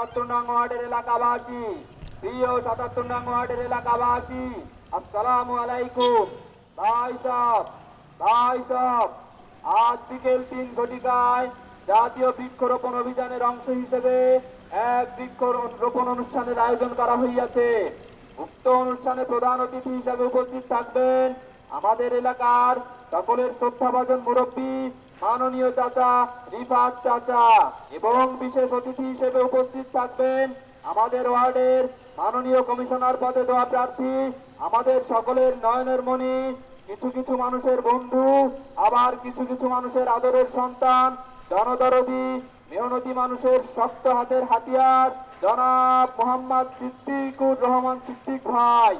৭৭ নং ওয়ার্ডের এলাকাবাসী, প্রিয় ৭৭ নং ওয়ার্ডের এলাকাবাসী, আসসালামু আলাইকুম। ভাই সাহেব, আজ বিকেল ৩ ঘটিকায় জাতীয় বৃক্ষরোপণ অভিযানের অংশ হিসেবে এক বৃক্ষরোপণ অনুষ্ঠানের আয়োজন করা হইয়াছে। উক্ত অনুষ্ঠানে প্রধান অতিথি হিসেবে উপস্থিত থাকবেন আমাদের এলাকার সকলের শ্রদ্ধাভাজন মুরব্বী মাননীয় চাচা রিফাত চাচা, এবং বিশেষ অতিথি হিসেবে উপস্থিত থাকবেন আমাদের ওয়ার্ডের মাননীয় কমিশনার পদে দেওয়া প্রার্থী, আমাদের সকলের নয়নের মণি, কিছু কিছু মানুষের বন্ধু, আবার কিছু কিছু মানুষের আদরের সন্তান, জনদরদি মেহনতি মানুষের শক্ত হাতের হাতিয়ার জনাব মোহাম্মদ সিদ্দিকুর রহমান সিদ্দিক ভাই।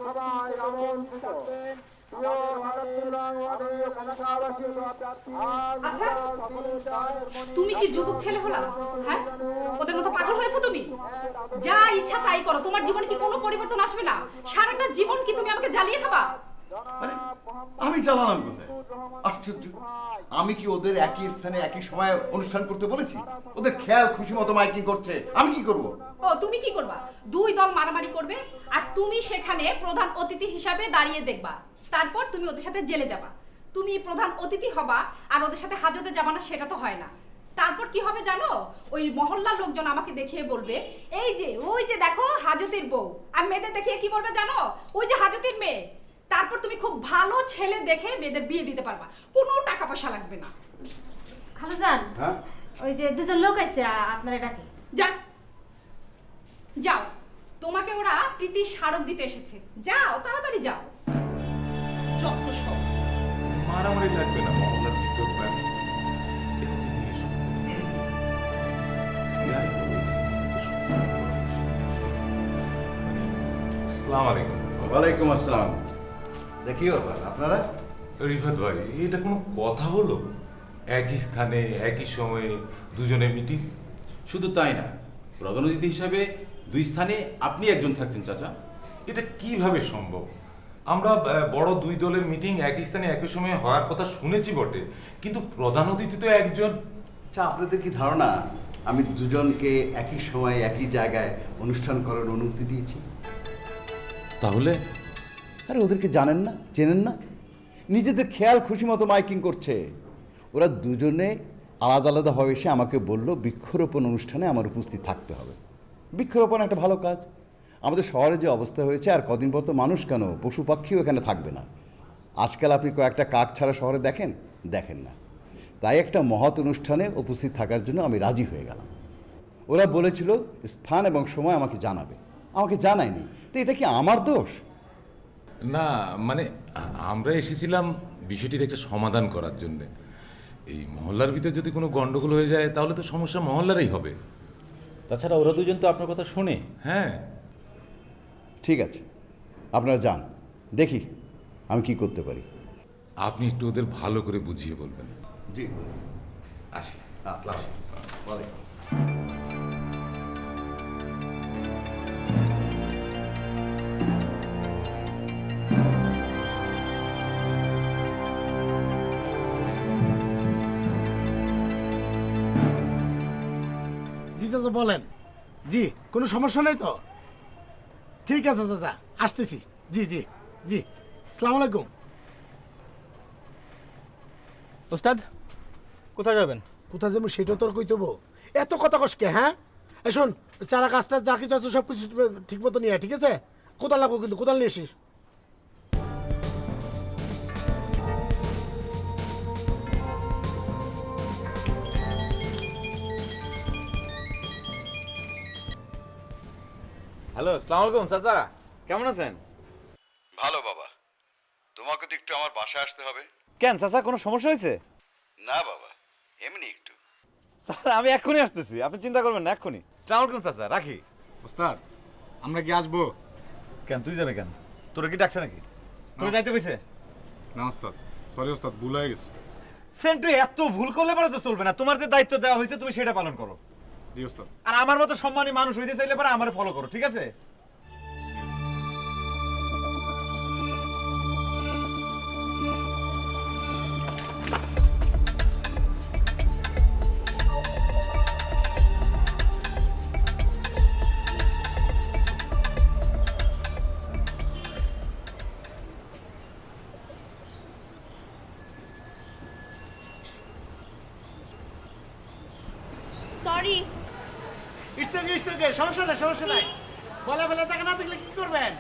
সবাই আমন্ত্রিত থাকবেন। তুমি কি যুবক ছেলে হলা? হ্যাঁ, ওদের মতো পাগল হয়েছে তুমি? যা ইচ্ছা তাই করো, তোমার জীবনে কি কোনো পরিবর্তন আসবে না? সারাটা জীবন কি তুমি আমাকে জ্বালিয়ে খাবা? আরে আমি জ্বালালাম কোথায়? আশ্চর্য, আমি কি ওদের একই স্থানে একই সময়ে অনুষ্ঠান করতে বলেছি? ওদের খেয়াল খুশি মতো মাইকিং করছে, আমি কি করব? ও তুমি কি করবা? দুই দল মারামারি করবে আর তুমি সেখানে প্রধান অতিথি হিসাবে দাঁড়িয়ে দেখবা। তারপর তুমি ওদের সাথে জেলে যাবা। তুমি প্রধান অতিথি হবা আর ওদের সাথে হাজতে যাবা না, সেটা তো হয় না। তারপর কি হবে জানো? ওই মহল্লার লোকজন আমাকে দেখিয়ে বলবে, এই যে ওই যে দেখো হাজতের বউ। আর মেয়েদের দেখিয়ে কি বলবে জানো? ওই যে হাজতের মেয়ে। তারপর তুমি খুব ভালো ছেলে দেখে মেয়েদের বিয়ে দিতে পারবা, কোনো টাকা পয়সা লাগবে না। খালাজান, হ্যাঁ, ওই যে দুজন লোক আছে আপনারা ডাকে। যা যাও, তোমাকে ওরা প্রীতি স্মারক দিতে এসেছে। যাও, তাড়াতাড়ি যাও। যত সব মারামারি লাগবে না, মহল্লার ভিতর ব্যাস আসসালামু আলাইকুম। ওয়ালাইকুম আসসালাম। দেখিও আপনারা রিফাত ভাই, এটা কোনো কথা হলো? একই স্থানে একই সময়ে দুজনের মিটিং? শুধু তাই না, প্রধান অতিথি হিসাবে দুই স্থানে আপনি একজন থাকছেন চাচা। এটা কিভাবে সম্ভব? আমরা বড় দুই দলের মিটিং একই স্থানে একই সময়ে হওয়ার কথা শুনেছি বটে, কিন্তু প্রধান অতিথি তো একজন। আচ্ছা, আপনাদের কি ধারণা আমি দুজনকে একই সময় একই জায়গায় অনুষ্ঠান করার অনুমতি দিয়েছি? তাহলে আরে ওদেরকে জানেন না, চেনেন না? নিজেদের খেয়াল খুশি মতো মাইকিং করছে। ওরা দুজনে আলাদা আলাদাভাবে এসে আমাকে বলল বৃক্ষরোপণ অনুষ্ঠানে আমার উপস্থিত থাকতে হবে। বৃক্ষরোপণ একটা ভালো কাজ। আমাদের শহরে যে অবস্থা হয়েছে, আর কদিন পর তো মানুষ কেন পশু পাখিও এখানে থাকবে না। আজকাল আপনি কয়েকটা কাক ছাড়া শহরে দেখেন না। তাই একটা মহৎ অনুষ্ঠানে উপস্থিত থাকার জন্য আমি রাজি হয়ে গেলাম। ওরা বলেছিল স্থান এবং সময় আমাকে জানাবে, আমাকে জানায়নি। তো এটা কি আমার দোষ? না মানে আমরা এসেছিলাম বিষয়টির একটা সমাধান করার জন্য। এই মহল্লার ভিতরে যদি কোনো গন্ডগোল হয়ে যায় তাহলে তো সমস্যা মহল্লারই হবে। তাছাড়া ওরা দুজন তো আপনার কথা শুনে। হ্যাঁ, ঠিক আছে, আপনারা যান, দেখি আমি কি করতে পারি। আপনি একটু ওদের ভালো করে বুঝিয়ে বলবেন। জি, আসি। ওয়ালাইকুম আসসালাম। জি চাচা বলেন। জি, কোনো সমস্যা নেই তো? ঠিক আছে চাচা, আসতেছি। জি জি জি, আসসালামু আলাইকুম। ওস্তাদ, কোথায় যাবেন? কোথায় যাবো সেটা তোর কই দেবো? এত কথা কসকে? হ্যাঁ, শোন, চারা গাছটা যা কিছু আছে সব কিছু ঠিক মতো নিয়ে আয়, ঠিক আছে? কোদাল লাগবো কিন্তু, কোদাল নিয়ে আসিস। হ্যালো, আসসালামু আলাইকুম চাচা, কেমন আছেন? ভালো বাবা, তোমাকে তো একটু আমার বাসায় আসতে হবে। কেন চাচা, কোনো সমস্যা হয়েছে? না বাবা, এমনি একটু। চাচা আমি এক্ষুনি আসতেছি, আপনি চিন্তা করবেন না, এক্ষুনি। আসসালামু আলাইকুম চাচা, রাখি। ওস্তাদ, আমরা কি আসবো? কেন তুই যাবে কেন? তোরা কি ডাকছে নাকি? তুমি যাইতে কইছে? না ওস্তাদ, সরি ওস্তাদ, ভুল হয়ে গেছে। সেন্টু এত ভুল করলে পরে তো চলবে না, তোমার যে দায়িত্ব দেওয়া হয়েছে তুমি সেটা পালন করো। জি ওস্তাদ। আর আমার মতো সম্মানী মানুষ হইতে চাইলে পরে আমারে ফলো করো, ঠিক আছে? সরি। ইটস ওকে, সমস্যা নাই। বলে ফেলে জায়গা না থাকলে কি করবেন?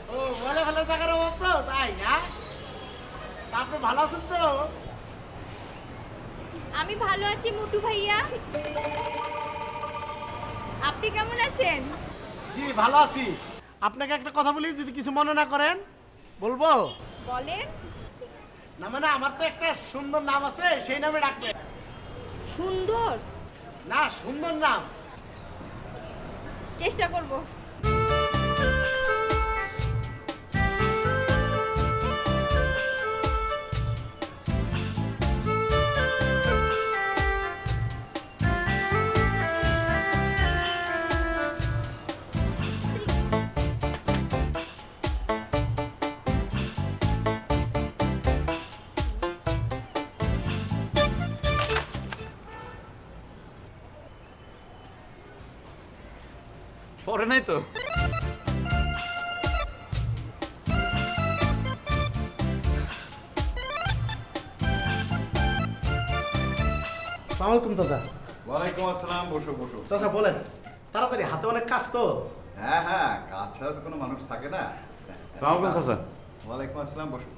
ও বলে ফেলে জায়গার অভাব তো, তাই না? আপনি ভালো আছেন তো? আমি ভালো আছি মুটু ভাইয়া। আপনি কেমন আছেন? জি ভালো আছি। আপনাকে একটা কথা বলি, যদি কিছু মনে না করেন। বলবো? বলেন। না মানে আমার তো একটা সুন্দর নাম আছে, সেই নামে ডাকবেন। সুন্দর? না, সুন্দর নাম। চেষ্টা করব। পরে নাই তো? সালামালাইকুম চাচা। ওয়ালাইকুম আসসালাম, বসো বসো। চাচা বলেন, তাড়াতাড়ি, হাতে অনেক কাজ তো। হ্যাঁ হ্যাঁ, কাজ ছাড়া তো কোনো মানুষ থাকে না। সালামালাইকুম চাচা। ওয়ালাইকুম আসসালাম, বসো।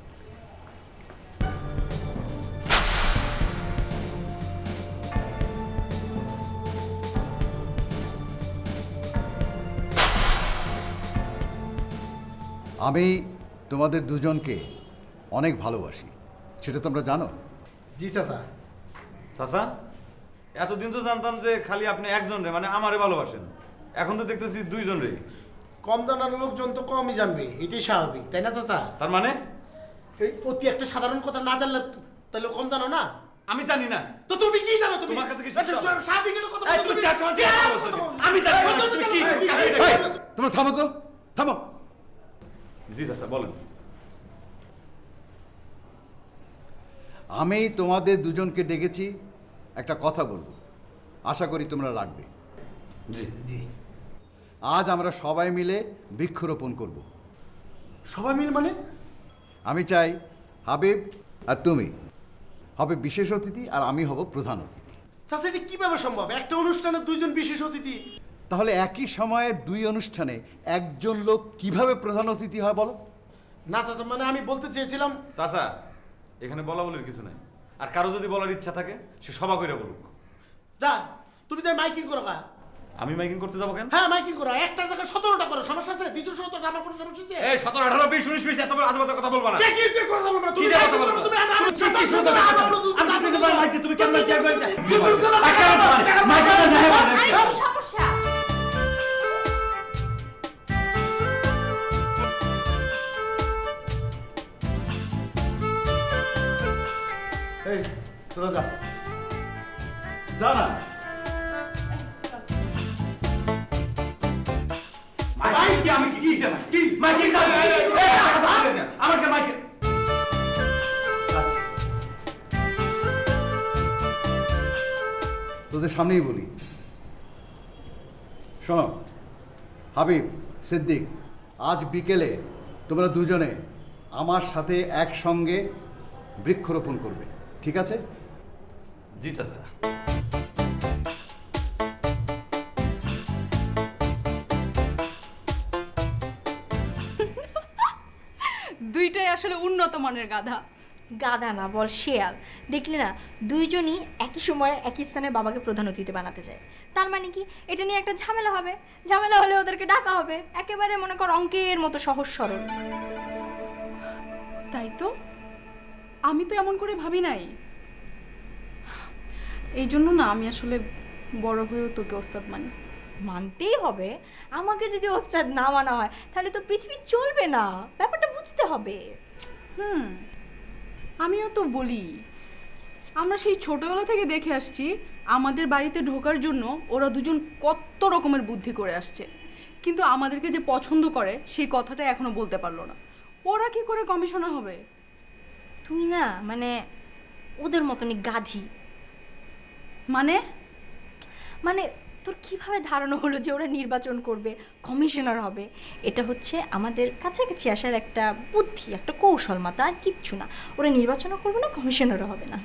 আমি তোমাদের দুজনকে অনেক ভালোবাসি, সেটা তোমরা জানো। জি চাচা। চাচা, এতদিন তো জানতাম যে খালি আপনি একজন রে, মানে আমারে ভালোবাসেন। এখন তো দেখতেছি দুইজন রে। কম জানার লোকজন তো কমই জানবে, এটাই স্বাভাবিক, তাই না চাচা? তার মানে? এই অতি একটা সাধারণ কথা না জানলে তাহলে কম জানো না? আমি জানি না। তো তুমি কি জানো? তুমি তোমার কাছে কি আচ্ছা, শিখতে হবে? স্বাভাবিক একটা কথা এই, বলো, তুমি তুমি- যা, তোমার কি যা আর বলছো? কথা বলো? আমি জানি না, বলো, তুমি তুমি কি- কেন- কি- এই, তোমরা থামো তো, থামো। জি চাচা, বলেন। আমি তোমাদের দুজনকে ডেকেছি, একটা কথা বলবো, আশা করি তোমরা রাখবে। জি জি। আজ আমরা সবাই মিলে বৃক্ষরোপণ করব। সবাই মিল মানে? আমি চাই হাবিব আর তুমি হবে বিশেষ অতিথি, আর আমি হব প্রধান অতিথি। চাচা এটা কিভাবে সম্ভব? একটা অনুষ্ঠানে দুইজন বিশেষ অতিথি? তাহলে একই সময়ে দুই অনুষ্ঠানে একজন লোক কিভাবে প্রধান অতিথি হয় বলো? না চাচা, মানে আমি বলতে চেয়েছিলাম। চাচা, এখানে বলা বলির কিছু নাই। আর কারো যদি বলার ইচ্ছা থাকে সে সভা কইরা বলুক। যা, তুমি যাই মাইকিং করো। কা আমি মাইকিং করতে যাবো কেন? হ্যাঁ মাইকিং করো, একটা জায়গায় 17টা করো, সমস্যা আছে? 217টা, আমার কোনো সমস্যা আছে? এই 17, 18, 20, 19, 20 এত বড় আজবাতা কথা বলবা না। কে কি কি কথা বলবো? কি তুমি যে কথা মাইকিং করো, বলবা? তুমি আমি তুমি কি কি শুনতে আমি- পাচ্ছ? আমি- আমি তো তোমার মাইকে তুমি কেন মাইকে একবার সমস্যা এই তোরা যা। যা না। মাইকে আমি কি জানা? কি মাইকে যা। আমার কাছে মাইকে। তোদের সামনেই বলি, শোনো হাবিব, সিদ্দিক, আজ বিকেলে তোমরা দুজনে আমার সাথে একসঙ্গে বৃক্ষরোপণ করবে, ঠিক আছে? জি চাচা। দুইটাই আসলে উন্নত মানের গাধা। গাধা না, বল শেয়াল। দেখলি না, দুইজনই একই সময়ে একই স্থানে বাবাকে প্রধান অতিথি বানাতে চায়। তার মানে কি, এটা নিয়ে একটা ঝামেলা হবে। ঝামেলা হলে ওদেরকে ডাকা হবে। একেবারে মনে কর অঙ্কের মতো সহজ সরল। তাই তো, আমি তো এমন করে ভাবি নাই। এই জন্য না আমি আসলে বড় হয়েও তোকে ওস্তাদ মানি। মানতেই হবে। আমাকে যদি ওস্তাদ না মানা হয় তাহলে তো পৃথিবী চলবে না। ব্যাপারটা বুঝতে হবে। আমিও তো বলি, আমরা সেই ছোটবেলা থেকে দেখে আসছি আমাদের বাড়িতে ঢোকার জন্য ওরা দুজন কত রকমের বুদ্ধি করে আসছে, কিন্তু আমাদেরকে যে পছন্দ করে সেই কথাটা এখনো বলতে পারলো না। ওরা কি করে কমিশনার হবে? তুই না মানে ওদের মতনই গাধি। মানে মানে তোর কিভাবে ধারণা হলো যে ওরা নির্বাচন করবে, কমিশনার হবে? এটা হচ্ছে আমাদের কাছাকাছি আসার একটা বুদ্ধি, একটা কৌশল মাত্র, আর কিচ্ছু না। ওরা নির্বাচনও করবে না, কমিশনারও হবে না।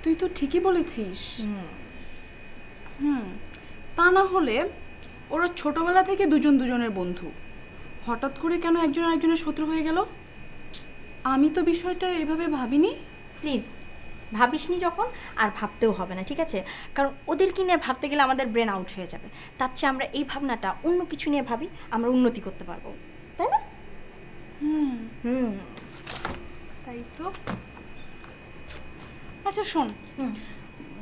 তুই তো ঠিকই বলেছিস। তা না হলে ওরা ছোটবেলা থেকে দুজন দুজনের বন্ধু, হঠাৎ করে কেন একজন আরেকজনের শত্রু হয়ে গেল? আমি তো বিষয়টা এভাবে ভাবিনি। প্লিজ ভাবিসনি যখন, আর ভাবতেও হবে না, ঠিক আছে? কারণ ওদেরকে নিয়ে ভাবতে গেলে আমাদের ব্রেন আউট হয়ে যাবে। তার চেয়ে আমরা এই ভাবনাটা অন্য কিছু নিয়ে ভাবি, আমরা উন্নতি করতে পারবো, তাই না? তাই তো। আচ্ছা শোন,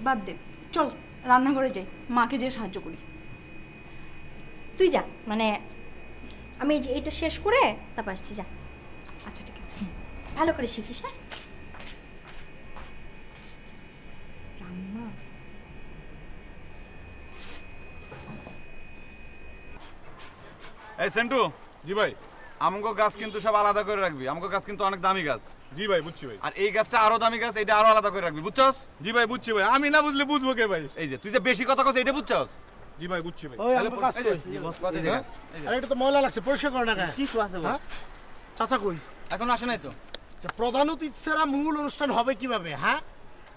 বাদ দে, চল রান্নাঘরে যাই, মাকে যেয়ে সাহায্য করি। তুই যা, মানে আমি এই যে এটা শেষ করে তারপর আসছি, যা। আচ্ছা ঠিক আছে, ভালো করে শিখিস। হ্যাঁ, রান্না এই সেন্টু, জি ভাই। আমগো গাছ কিন্তু সব আলাদা করে রাখবি, আমগো গাছ কিন্তু অনেক দামি গাছ। জি ভাই, বুঝছি ভাই। আর এই গাছটা আরো দামি গাছ, এটা আরো আলাদা করে রাখবি, বুঝছস? জি ভাই, বুঝছি ভাই। আমি না বুঝলে বুঝবো কে ভাই? এই যে তুই যে বেশি কথা কস, এটা বুঝছস? জি ভাই, বুঝছি ভাই। ওই আমার কাজ কই? আরে এটা তো ময়লা লাগছে, পরিষ্কার কর না কেন? কিছু আছে হ্যাঁ? বস, চাচা কই? এখন আসে নাই তো। আচ্ছা, প্রধান অতিথি ছাড়া মূল অনুষ্ঠান হবে কিভাবে? হ্যাঁ,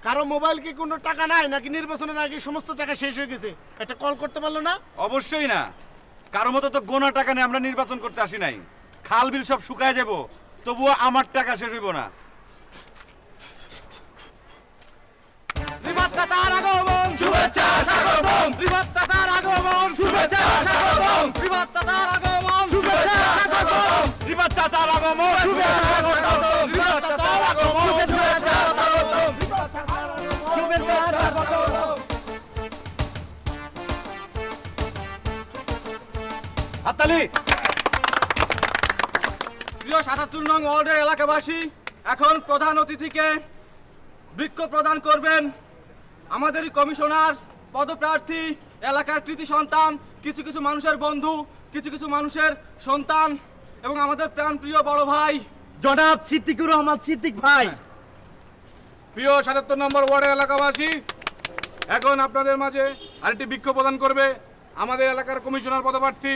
কারো মোবাইল কি কোনো টাকা নাই নাকি নির্বাচনের আগে সমস্ত টাকা শেষ হয়ে গেছে? একটা কল করতে পারলো না? অবশ্যই না, কারো মতো তো গোনা টাকা নিয়ে আমরা নির্বাচন করতে আসি নাই। খাল বিল সব শুকায় যাব, তবুও আমার টাকা শেষ হইব না। হাততালি। প্রিয় ৭৭ নং ওয়ার্ডের এলাকাবাসী, এখন প্রধান অতিথিকে বৃক্ষ প্রদান করবেন আমাদেরই কমিশনার পদপ্রার্থী, এলাকার কৃতি সন্তান, কিছু কিছু মানুষের বন্ধু, কিছু কিছু মানুষের সন্তান এবং আমাদের প্রাণপ্রিয় বড় ভাই জনাব সিদ্দিকুর রহমান সিদ্দিক ভাই। প্রিয় ৭৭ নম্বর ওয়ার্ডের এলাকাবাসী, এখন আপনাদের মাঝে আরেকটি বৃক্ষ প্রদান করবে আমাদের এলাকার কমিশনার পদপ্রার্থী,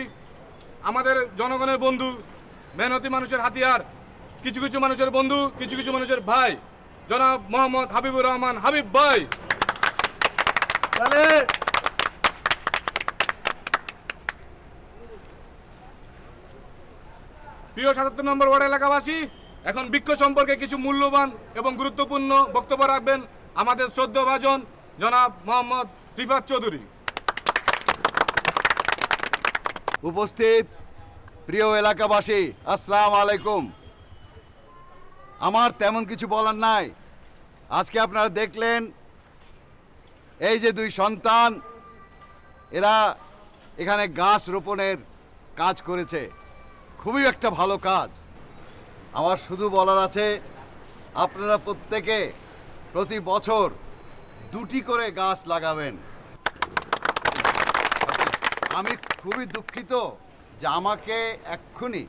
আমাদের জনগণের বন্ধু, মেহনতি মানুষের হাতিয়ার, কিছু কিছু মানুষের বন্ধু, কিছু কিছু মানুষের ভাই, জনাব মোহাম্মদ হাবিবুর রহমান হাবিব ভাই। প্রিয় ৭৭ নম্বর ওয়ার্ড এলাকাবাসী, এখন বৃক্ষ সম্পর্কে কিছু মূল্যবান এবং গুরুত্বপূর্ণ বক্তব্য রাখবেন আমাদের শ্রদ্ধেয়ভাজন জনাব মোহাম্মদ রিফাত চৌধুরী। উপস্থিত প্রিয় এলাকাবাসী, আসসালামু আলাইকুম। আমার তেমন কিছু বলার নাই। আজকে আপনারা দেখলেন এই যে দুই সন্তান, এরা এখানে গাছ রোপণের কাজ করেছে, খুবই একটা ভালো কাজ। আমার শুধু বলার আছে, আপনারা প্রত্যেকে প্রতি বছর 2টি করে গাছ লাগাবেন। আমি খুবই দুঃখিত যে আমাকে এক্ষুনি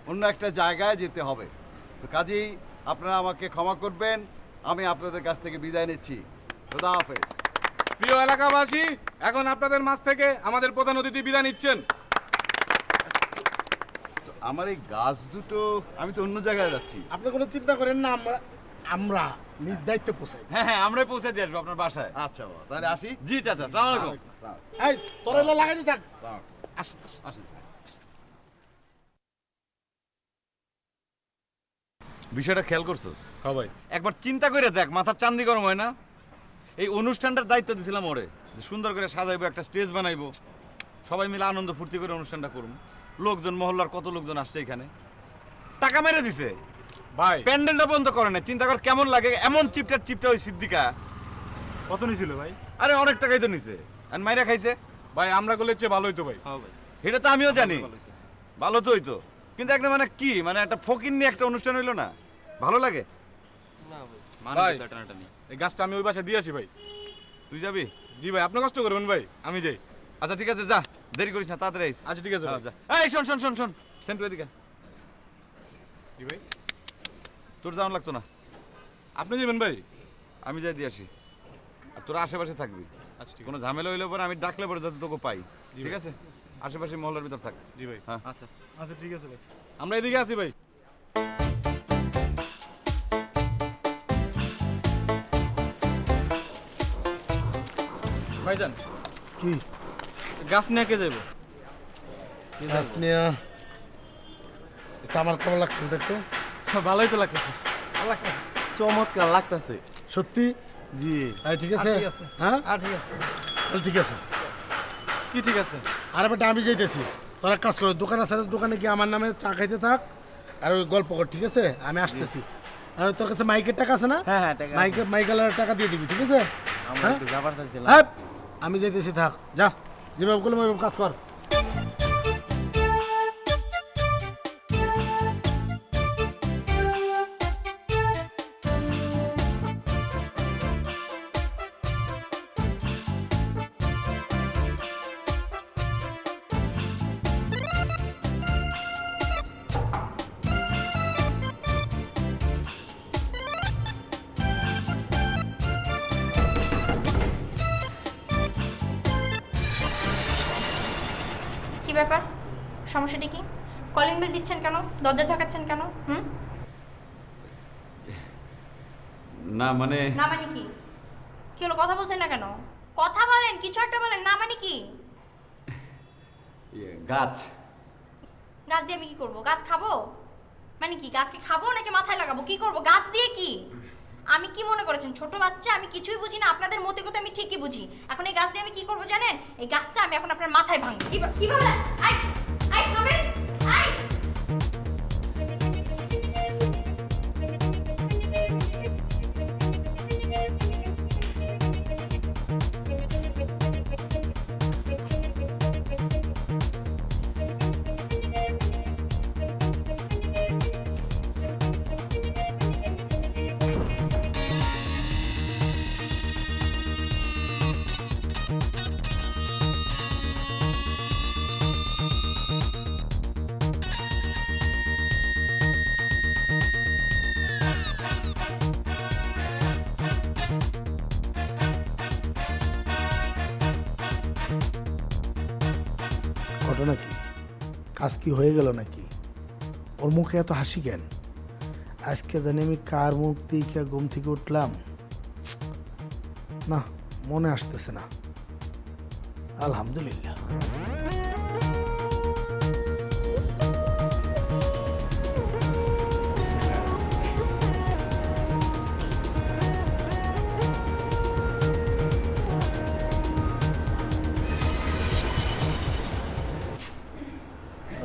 অন্য একটা জায়গায় যেতে হবে, তো কাজেই আপনারা আমাকে ক্ষমা করবেন। আমি আপনাদের কাছ থেকে বিদায় নিচ্ছি। খোদা হাফেজ। প্রিয় এলাকাবাসী, এখন আপনাদের মাঝ থেকে আমাদের প্রধান অতিথি বিদায় নিচ্ছেন। আমার এই গাছ দুটো, আমি তো অন্য জায়গায় যাচ্ছি। আপনি কোনো চিন্তা করেন না, আমরা নিজ দায়িত্বে পৌঁছাই। হ্যাঁ হ্যাঁ, আমরাই পৌঁছে দিয়ে আসবো আপনার বাসায়। আচ্ছা বাবা, তাহলে আসি। জি চাচা, আসসালামু আলাইকুম। এই তোরা এলা লাগাইতে থাক। আসেন আসেন। বিষয়টা খেয়াল করছস? হ্যাঁ ভাই। একবার চিন্তা করে দেখ, মাথার চান্দি গরম হয় না? এই অনুষ্ঠানটার দায়িত্ব দিছিলাম ওরে, যে সুন্দর করে সাজাইবো, একটা স্টেজ বানাইবো, সবাই মিলে আনন্দ ফুর্তি করে অনুষ্ঠানটা করুন। লোকজন, মহল্লার কত লোকজন আসছে এখানে, টাকা মেরে দিছে ভাই, প্যান্ডেলটা বন্ধ করে না। চিন্তা কর কেমন লাগে, এমন চিপটা ওই সিদ্দিকা। কত নিছিল ভাই? আরে অনেক টাকাই তো নিছে, আর মাইরা খাইছে। ভাই আমরা করলে চেয়ে ভালোই তো ভাই। এটা তো আমিও জানি, ভালো তো হইতো, কিন্তু একটা মানে কি মানে একটা ফকির নিয়ে একটা অনুষ্ঠান হইলো না, ভালো লাগে? ভাই এই গাছটা আমি ওই বাসায় দিয়ে আসি ভাই। তুই যাবি? জি ভাই, আপনি কষ্ট করবেন ভাই, আমি যাই। আচ্ছা ঠিক আছে, যা, দেরি করিস না, তাড়াতাড়ি আইস। আচ্ছা ঠিক আছে ভাই। যা। এই শোন শোন শোন শোন, সেন্টু এদিকে। জি ভাই, তোর যাওয়ান লাগতো না, আপনি যাবেন ভাই? আমি যাই দিয়ে আসি, আর তোরা আশেপাশে থাকবি। আচ্ছা ঠিক কোনো ঝামেলা হইলে পরে আমি ডাকলে পরে যাতে তোকে পাই, ঠিক আছে? আশেপাশে মহল্লার ভিতর থাক। জি ভাই। হ্যাঁ আচ্ছা আচ্ছা ঠিক আছে ভাই, আমরা এদিকে আসি ভাই। ভাইজান কি গাছ নিয়ে কে যাবো? গাছ নিয়ে আমার কেমন লাগতেছে দেখতো? ভালোই তো লাগতেছে। চমৎকার লাগতেছে সত্যি? জি। ঠিক আছে, হ্যাঁ ঠিক আছে। তাহলে ঠিক আছে। কি ঠিক আছে? আরে বেটা আমি যাইতেছি, তোরা কাজ করো, দোকান আছে, দোকানে গিয়ে আমার নামে চা খাইতে থাক আর ওই গল্প কর, ঠিক আছে? আমি আসতেছি। আর তোর কাছে মাইকের টাকা আছে না? হ্যাঁ হ্যাঁ টাকা মাইকের টাকা দিয়ে দিবি, ঠিক আছে? আমরা হ্যাঁ? একটু যাবার চাইছিলাম। হ্যাঁ, আমি যাইতেছি, থাক, যা, যেভাবে বললাম ওইভাবে কাজ কর। কি ব্যাপার, সমস্যাটা কি? কলিং বেল দিচ্ছেন কেন, দরজা ঝাঁকাচ্ছেন কেন? না মানে না মানে কি? কি হলো, কথা বলছেন না কেন? কথা বলেন, কিছু একটা বলেন। না মানে কি? গাছ গাছ দিয়ে আমি কি করব? গাছ খাবো? মানে কি, গাছকে খাবো নাকি মাথায় লাগাবো? কি করব গাছ দিয়ে? কি আমি কি মনে করেছেন ছোট বাচ্চা? আমি কিছুই বুঝি না, আপনাদের মতে কথা আমি ঠিকই বুঝি। এখন এই গাছ দিয়ে আমি কি করব জানেন? এই গাছটা আমি এখন আপনার মাথায় ভাঙবো। কি বলেন? আই আই থামেন, আই ঘটনা কি? কাজ কি হয়ে গেল নাকি? ওর মুখে এত হাসি কেন? আজকে জানি আমি কার মুখ দিয়ে ঘুম থেকে উঠলাম, না মনে আসতেছে না। আলহামদুলিল্লাহ।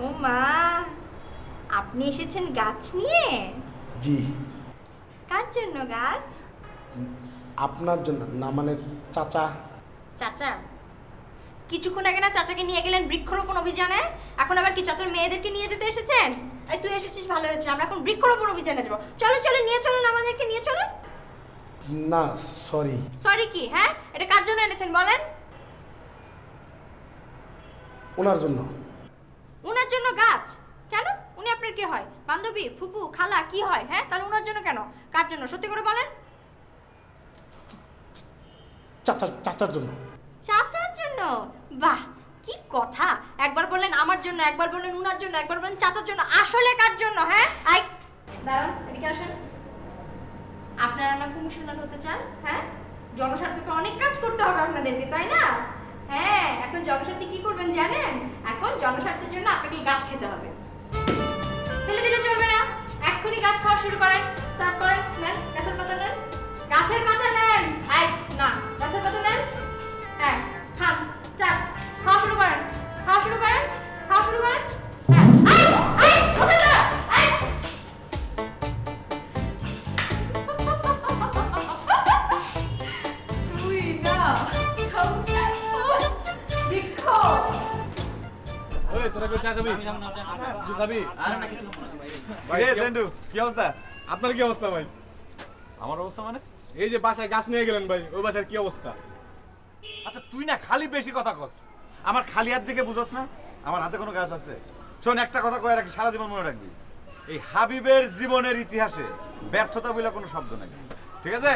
ও মা, আপনি এসেছেন গাছ নিয়ে? জি। কার জন্য গাছ? আপনার জন্য না, মানে চাচা। চাচা? কিছুক্ষণ আগে না চাচাকে নিয়ে গেলেন বৃক্ষরোপণ অভিযানে, এখন আবার কি চাচার মেয়েদেরকে নিয়ে যেতে এসেছেন? এই তুই এসেছিস ভালো হয়েছে, আমরা এখন বৃক্ষরোপণ অভিযানে যাবো। চলো চলো, নিয়ে চলুন, আমাদেরকে নিয়ে চলুন। না সরি। সরি কি? হ্যাঁ, এটা কার জন্য এনেছেন বলেন? ওনার জন্য। উনার জন্য গাছ? কেন, উনি আপনার কি হয়? বান্ধবী, ফুপু, খালা কি হয়? হ্যাঁ, তাহলে উনার জন্য কেন? কার জন্য সত্যি করে বলেন? চাচার জন্য। চাচার জন্য? বাহ, কি কথা! একবার বললেন আমার জন্য, একবার বললেন উনার জন্য, একবার বললেন চাচার জন্য। আসলে কার জন্য? হ্যাঁ, আই দাঁড়ান, এদিকে আসেন। আপনারা না কমিশনার হতে চান? হ্যাঁ, জনস্বার্থে তো অনেক কাজ করতে হবে আপনাদেরকে, তাই না? হ্যাঁ, এখন জনস্বার্থে কি করবেন জানেন? এখন জনস্বার্থের জন্য আপনাকে গাছ খেতে হবে। দিলে দিলে চলবে না, এক্ষুনি গাছ খাওয়া শুরু করেন, স্টার্ট করেন। নেন গাছের পাতা, নেন গাছের পাতা, নেন। আই না, গাছের পাতা নেন। হ্যাঁ, খান, স্টার্ট, খাওয়া শুরু করেন, খাওয়া শুরু করেন, খাওয়া শুরু করেন। হ্যাঁ, আই আই কোথায় যাও? আই তুই না বৃক্ষ। তোরা কেউ চা খাবি? কিছু খাবি? কি অবস্থা? আপনার কি অবস্থা ভাই? আমার অবস্থা মানে? এই যে বাসায় গাছ নিয়ে গেলেন ভাই, ওই বাসার কি অবস্থা? আচ্ছা তুই না খালি বেশি কথা কস। আমার খালি হাত দিকে বুঝোস না? আমার হাতে কোনো গাছ আছে? শোন, একটা কথা কয়ে রাখি, সারা জীবন মনে রাখবি, এই হাবিবের জীবনের ইতিহাসে ব্যর্থতা বলে কোনো শব্দ নাই, ঠিক আছে?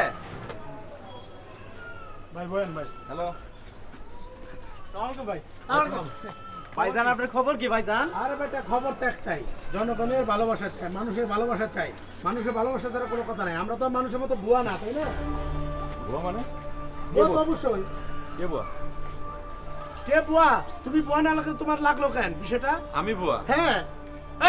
ভাই বলেন ভাই। হ্যালো, সালামালাইকুম ভাই। ভাইজান আপনার খবর কি ভাইজান? আরে বেটা, খবর তো একটাই, জনগণের ভালোবাসা চাই, মানুষের ভালোবাসা চাই। মানুষের ভালোবাসা ছাড়া কোনো কথা নাই। আমরা তো মানুষের মতো বুয়া না, তাই না? বুয়া মানে? বুয়া তো অবশ্যই। কে বুয়া? কে বুয়া? তুমি বুয়া না লাগলে তোমার লাগলো কেন বিষয়টা? আমি বুয়া? হ্যাঁ।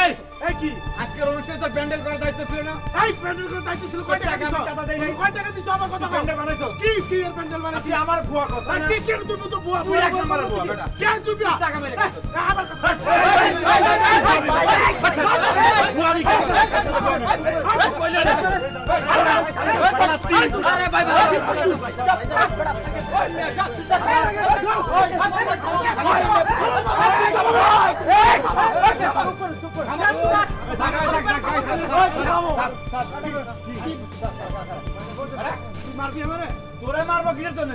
এই এই কি আজকের অনুষ্ঠানে তোর প্যান্ডেল করার দায়িত্ব ছিল না? এই প্যান্ডেল করার দায়িত্ব ছিল? কয় টাকা দিছো? চাঁদা দেই নাই। কয় টাকা দিছো আমার কথা বল। প্যান্ডেল বানাইছো? কি কি এর প্যান্ডেল বানাইছি? তুই আমার বুয়া কথা না? কে কে তুমি তো বুয়া? তুই এক নম্বরের বুয়া বেটা। কে তুই বুয়া? টাকা মেরে আমার বুয়া আমি আরে ভাই মারবি আমারে? তোরে মারবো কিসের জন্য?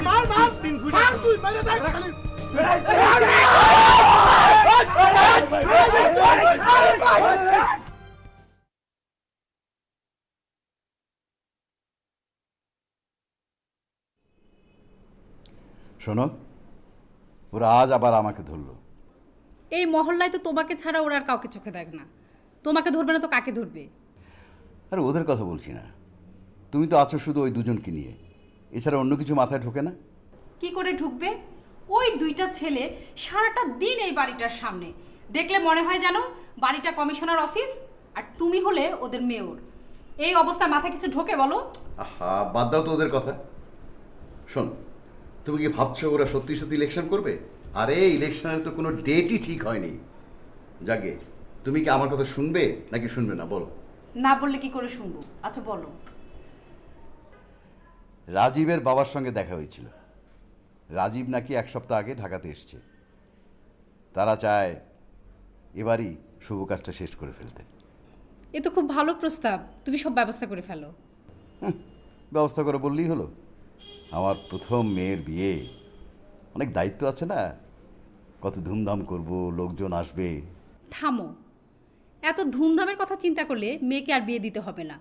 মার তুই মারে দেখ খালি। শোনো, ওরা আজ আবার আমাকে ধরলো। এই মহল্লায় তো তোমাকে ছাড়া ওরা আর কাউকে চোখে দেখ না। তোমাকে ধরবে না তো কাকে ধরবে? আরে ওদের কথা বলছি না, তুমি তো আছো শুধু ওই দুজনকে নিয়ে, এছাড়া অন্য কিছু মাথায় ঢোকে না। কি করে ঢুকবে? ওই দুইটা ছেলে সারাটা দিন এই বাড়িটার সামনে, দেখলে মনে হয় যেন বাড়িটা কমিশনার অফিস আর তুমি হলে ওদের মেয়র। এই অবস্থা মাথায় কিছু ঢোকে বলো? আহা, বাদ দাও তো ওদের কথা। শোন, তুমি কি ভাবছো ওরা সত্যি সত্যি ইলেকশন করবে? আরে ইলেকশনের তো কোনো ডেটই ঠিক হয়নি। যাকে, তুমি কি আমার কথা শুনবে নাকি শুনবে না বলো? না বললে কি করে শুনবো? আচ্ছা বলো। রাজীবের বাবার সঙ্গে দেখা হয়েছিল। রাজীব নাকি এক সপ্তাহ আগে ঢাকাতে এসছে। তারা চায় এবারই শুভ কাজটা শেষ করে ফেলতে। এ তো খুব ভালো প্রস্তাব, তুমি সব ব্যবস্থা করে ফেলো। ব্যবস্থা করে বললেই হলো? আমার প্রথম মেয়ের বিয়ে, অনেক দায়িত্ব আছে না। কত ধুমধাম করব, লোকজন আসবে। থামো, এত ধুমধামের কথা চিন্তা করলে মেয়েকে আর বিয়ে দিতে হবে না।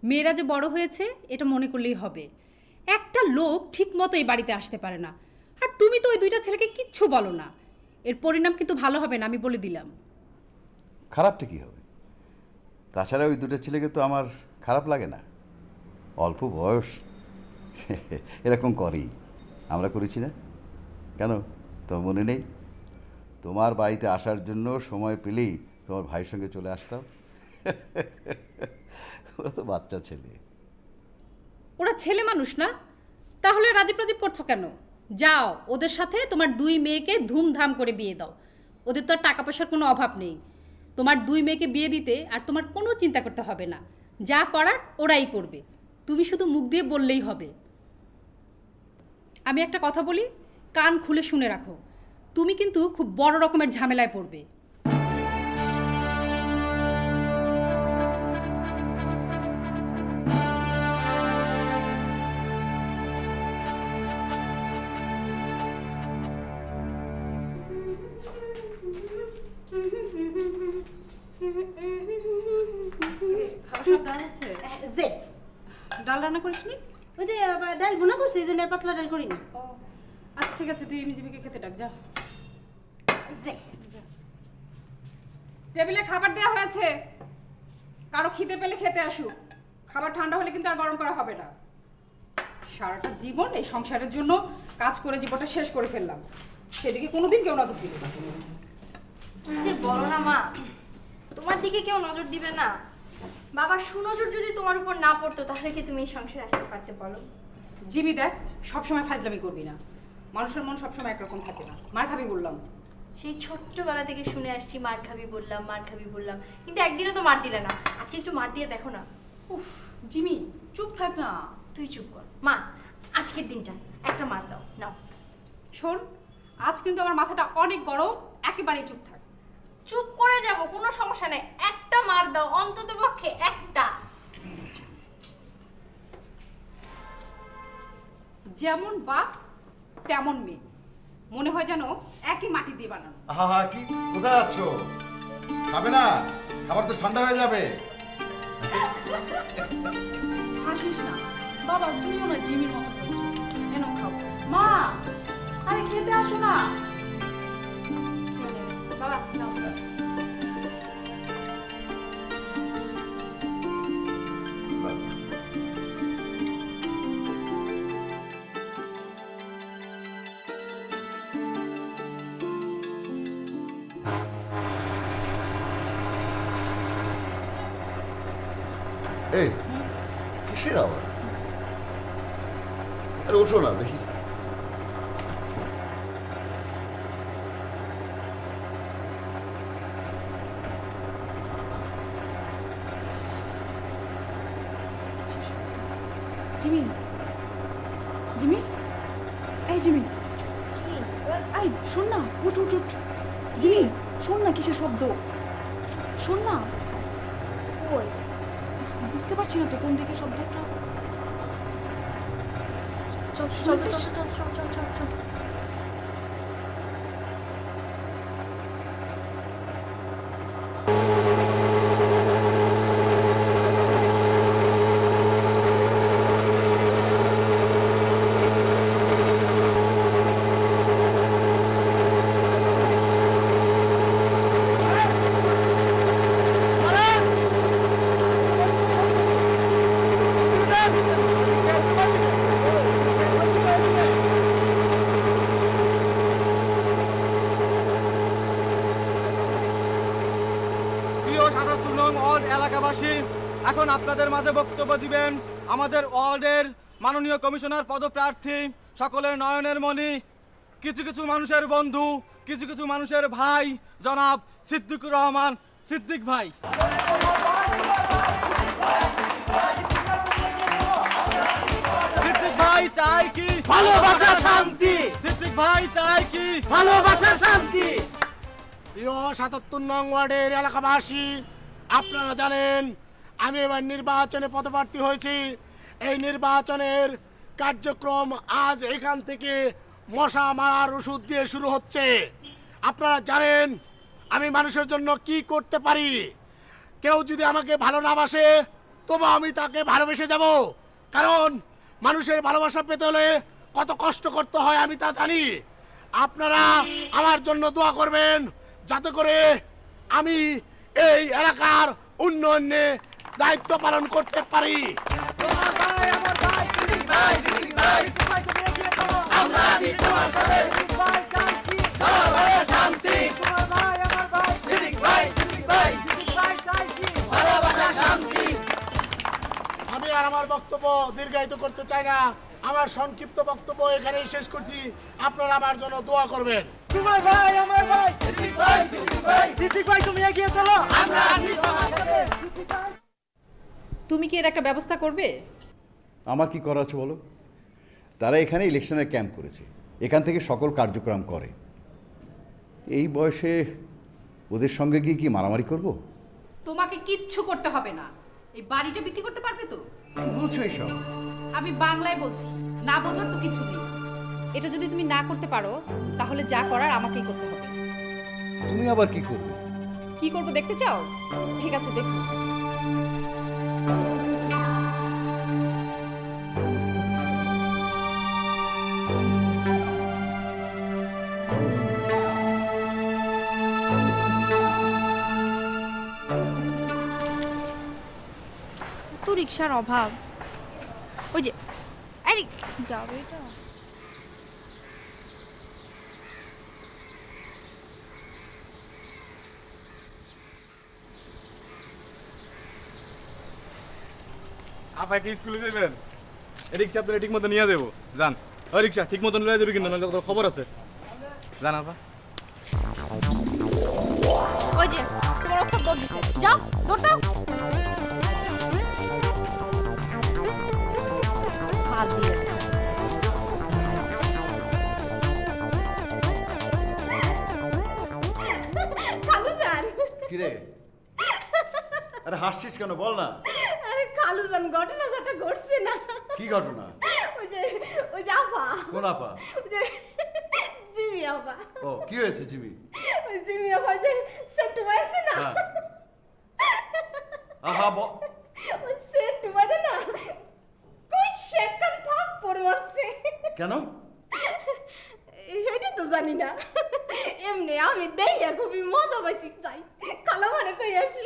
মেয়েরা যে বড় হয়েছে এটা মনে করলেই হবে। একটা লোক ঠিক মতো এই বাড়িতে আসতে পারে না, আর তুমি তো ওই দুইটা ছেলেকে কিচ্ছু বলো না। এর পরিণাম কিন্তু ভালো হবে না, আমি বলে দিলাম। খারাপটা কী হবে? তাছাড়া ওই দুটো ছেলেকে তো আমার খারাপ লাগে না। অল্প বয়স, এরকম করেই, আমরা করেছি না? কেন তোমার মনে নেই? তোমার বাড়িতে আসার জন্য সময় পেলেই তোমার ভাইয়ের সঙ্গে চলে আসতাম। ওরা তো বাচ্চা ছেলে। ওরা ছেলে মানুষ না? তাহলে রাজীব করছো কেন? যাও ওদের সাথে তোমার দুই মেয়েকে ধুমধাম করে বিয়ে দাও। ওদের তো আর টাকা পয়সার কোনো অভাব নেই। তোমার দুই মেয়েকে বিয়ে দিতে আর তোমার কোনো চিন্তা করতে হবে না। যা করার ওরাই করবে, তুমি শুধু মুখ দিয়ে বললেই হবে। আমি একটা কথা বলি, কান খুলে শুনে রাখো, তুমি কিন্তু খুব বড় রকমের ঝামেলায় পড়বে। ডাল রান্না করিসনি? ওই যে ডাল ভুনা করছি, এই জন্য পাতলা ডাল করিনি। আচ্ছা ঠিক আছে, তুই মিজিমিকে খেতে ডাক যা। টেবিলে খাবার দেওয়া হয়েছে, কারো খিদে পেলে খেতে আসুক। খাবার ঠান্ডা হলে কিন্তু আর গরম করা হবে না। সারাটা জীবন এই সংসারের জন্য কাজ করে জীবনটা শেষ করে ফেললাম, সেদিকে কোনোদিন কেউ নজর দিবে না। যে বলো না মা, তোমার দিকে কেউ নজর দিবে না? বাবার সুনজর যদি তোমার উপর না পড়তো তাহলে কি তুমি এই সংসারে আসতে পারতে বলো? জিমি দেখ, সবসময় ফাজলামি করবি না। মানুষের মন সবসময় একরকম থাকে না। মার খাবি বললাম। সেই ছোট্টবেলা থেকে শুনে আসছি মার খাবি বললাম, মার খাবি বললাম, কিন্তু একদিনও তো মার দিলে না। আজকে একটু মার দিয়ে দেখো না। উফ জিমি, চুপ থাক না। তুই চুপ কর মা, আজকের দিনটা একটা মার দাও, নাও। শোন, আজ কিন্তু আমার মাথাটা অনেক গরম, একেবারে চুপ থাক। চুপ করে যাব, কোনো সমস্যা নেই, একটা মার দাও অন্তত পক্ষে একটা। যেমন বাপ তেমন মেয়ে, মনে হয় যেন একই মাটি দিয়ে বানানো। হা কি কোথায় যাচ্ছ? খাবে না? খাবার তো ঠান্ডা হয়ে যাবে। হাসিস না বাবা, তুমিও না জিমির মতো করছো। কেন খাও মা, আরে খেতে আসো না বাবা নাও। এই কিসের আওয়াজ? আরে ওঠো না দেখি। জিমি, জিমি, এই জিমি, এই শোন না, উঠ উঠ উঠ। জিমি শোন না, কিসের শব্দ? শোন না। ওই বুঝতে পারছি না তো কোন দিকে শব্দটা। চল চল চল চল চল চল চল চল। প্রিয় ৭৭ নং ওয়ার্ড এলাকাবাসী, এখন আপনাদের মাঝে বক্তব্য দিবেন আমাদের ওয়ার্ডের মাননীয় কমিশনার পদপ্রার্থী, সকলের নয়নের মণি, কিছু কিছু মানুষের বন্ধু, কিছু কিছু মানুষের ভাই, জনাব সিদ্দিকুর রহমান সিদ্দিক ভাই। সিদ্দিক ভাই চাই কি ভালোবাসা, শান্তি। সিদ্দিক ভাই চাই কি ভালোবাসা, শান্তি। প্রিয় ৭৭ নং ওয়ার্ডের এলাকাবাসী, আপনারা জানেন আমি এবার নির্বাচনে পদপ্রার্থী হয়েছি। এই নির্বাচনের কার্যক্রম আজ এখান থেকে মশা মারার ওষুধ দিয়ে শুরু হচ্ছে। আপনারা জানেন আমি মানুষের জন্য কি করতে পারি। কেউ যদি আমাকে ভালো না বাসে তবু আমি তাকে ভালোবেসে যাব, কারণ মানুষের ভালোবাসা পেতে হলে কত কষ্ট করতে হয় আমি তা জানি। আপনারা আমার জন্য দোয়া করবেন যাতে করে আমি এই এলাকার উন্নয়নে দায়িত্ব পালন করতে পারি। আমি আর আমার বক্তব্য দীর্ঘায়িত করতে চাই না, আমার সংক্ষিপ্ত বক্তব্য এখানেই শেষ করছি। আপনারা আমার জন্য দোয়া করবেন। ভাই আমার ভাই সিদ্দিক ভাই, সিদ্দিক ভাই, সিদ্দিক ভাই তুমি এগিয়ে চলো, আমরা আছি তোমার সাথে। তুমি কি এর একটা ব্যবস্থা করবে? আমার কি করা আছে বলো? তারা এখানে ইলেকশনের ক্যাম্প করেছে, এখান থেকে সকল কার্যক্রম করে। এই বয়সে ওদের সঙ্গে গিয়ে কি মারামারি করব? তোমাকে কিচ্ছু করতে হবে না। এই বাড়িটা বিক্রি করতে পারবে তো? কি বলছো এইসব? আমি বাংলায় বলছি, না বোঝার তো কিছু নেই। এটা যদি তুমি না করতে পারো তাহলে যা করার আমাকেই করতে হবে। তুমি আবার কি করবে? কি করব দেখতে চাও? ঠিক আছে দেখো। তো রিক্সার অভাব। ওই যে আরে যাবে এটা। আপনাকে স্কুলে যাবেন, রিক্সা আপনারা ঠিক মতো নিয়ে দেবো। যান, ওই রিক্সা ঠিক মতো নিয়ে যাবে কিন্তু, নাহলে খবর আছে। জান আপা, ওই যে তোমার ওস্তাদ দৌড় দিছে, যাও দৌড় দাও। ফাজিল। কিরে আরে হাসছিস কেন বল না আরে খালুজান ঘটনা যেটা ঘটছে না। কি ঘটনা? ওই যে আপা। কোন আপা? ওই যে জিমি আপা। ও কি হয়েছে জিমি? ওই জিমি আপা যে সেন্টু আছে না। আহা ওই সেন্টু বাদে না কই শেখান থাপ্পড় মারছে। কেন? এটা তো জানি না, এমনি আমি দেইয়া খুবই মজা পাইছি, চাই খালা মানে কই আসি।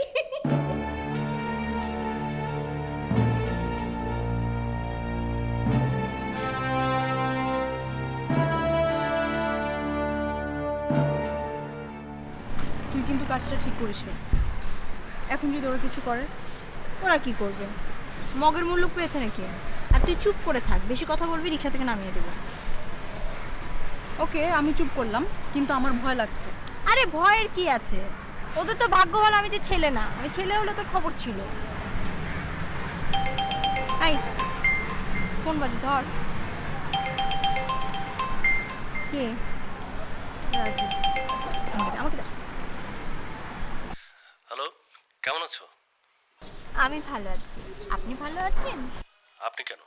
তুই কিন্তু কাজটা ঠিক করিস না। এখন যদি ওরা কিছু করে? ওরা কি করবে? মগের মূল্য পেয়েছে নাকি? আর তুই চুপ করে থাক, বেশি কথা বলবি রিক্সা থেকে নামিয়ে দেবো। ওকে, আমি চুপ করলাম, কিন্তু আমার ভয় লাগছে। আরে ভয়ের কি আছে? ওদের তো ভাগ্য ভালো আমি যে ছেলে না, আমি ছেলে হলে তোর খবর ছিল। এই ফোন বাজে, ধর। কে? রাজু। আমাকে দাও। হ্যালো, কেমন আছো? আমি ভালো আছি, আপনি ভালো আছেন? আপনি কেন?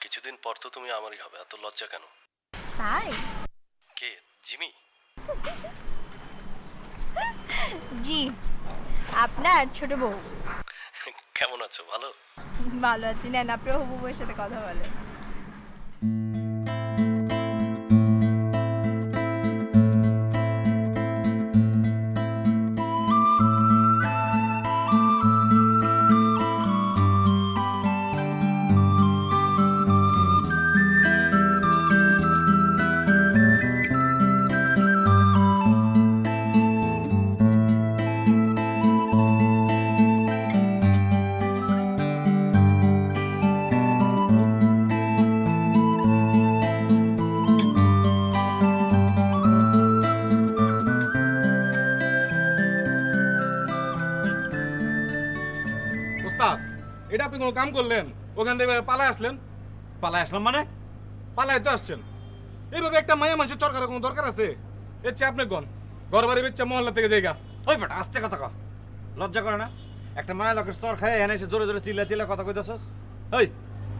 কিছুদিন পর তো তুমি আমারই হবে, এত লজ্জা কেন? তাই? কে? জিমি? জি, আপনার ছোট বউ। কেমন আছো? ভালো? ভালো আছি। নেন আপনার হবু বউয়ের সাথে কথা বলেন। ওস্তাদ, এটা আপনি কোনো কাম করলেন? ওখান থেকে পালায় আসলেন? পালায় আসলাম মানে? পালায় তো আসছেন। এইভাবে একটা মায়া মানুষের চরকারের কোনো দরকার আছে? এর চেয়ে আপনি ঘর বাড়ি বেচ্চা মহল্লা থেকে জায়গা। ওই বেটা আস্তে কথা কও, লজ্জা করে না? একটা মায়া লোকের চর খায় এনে এসে জোরে জোরে চিল্লা কথা কইতাছস? ওই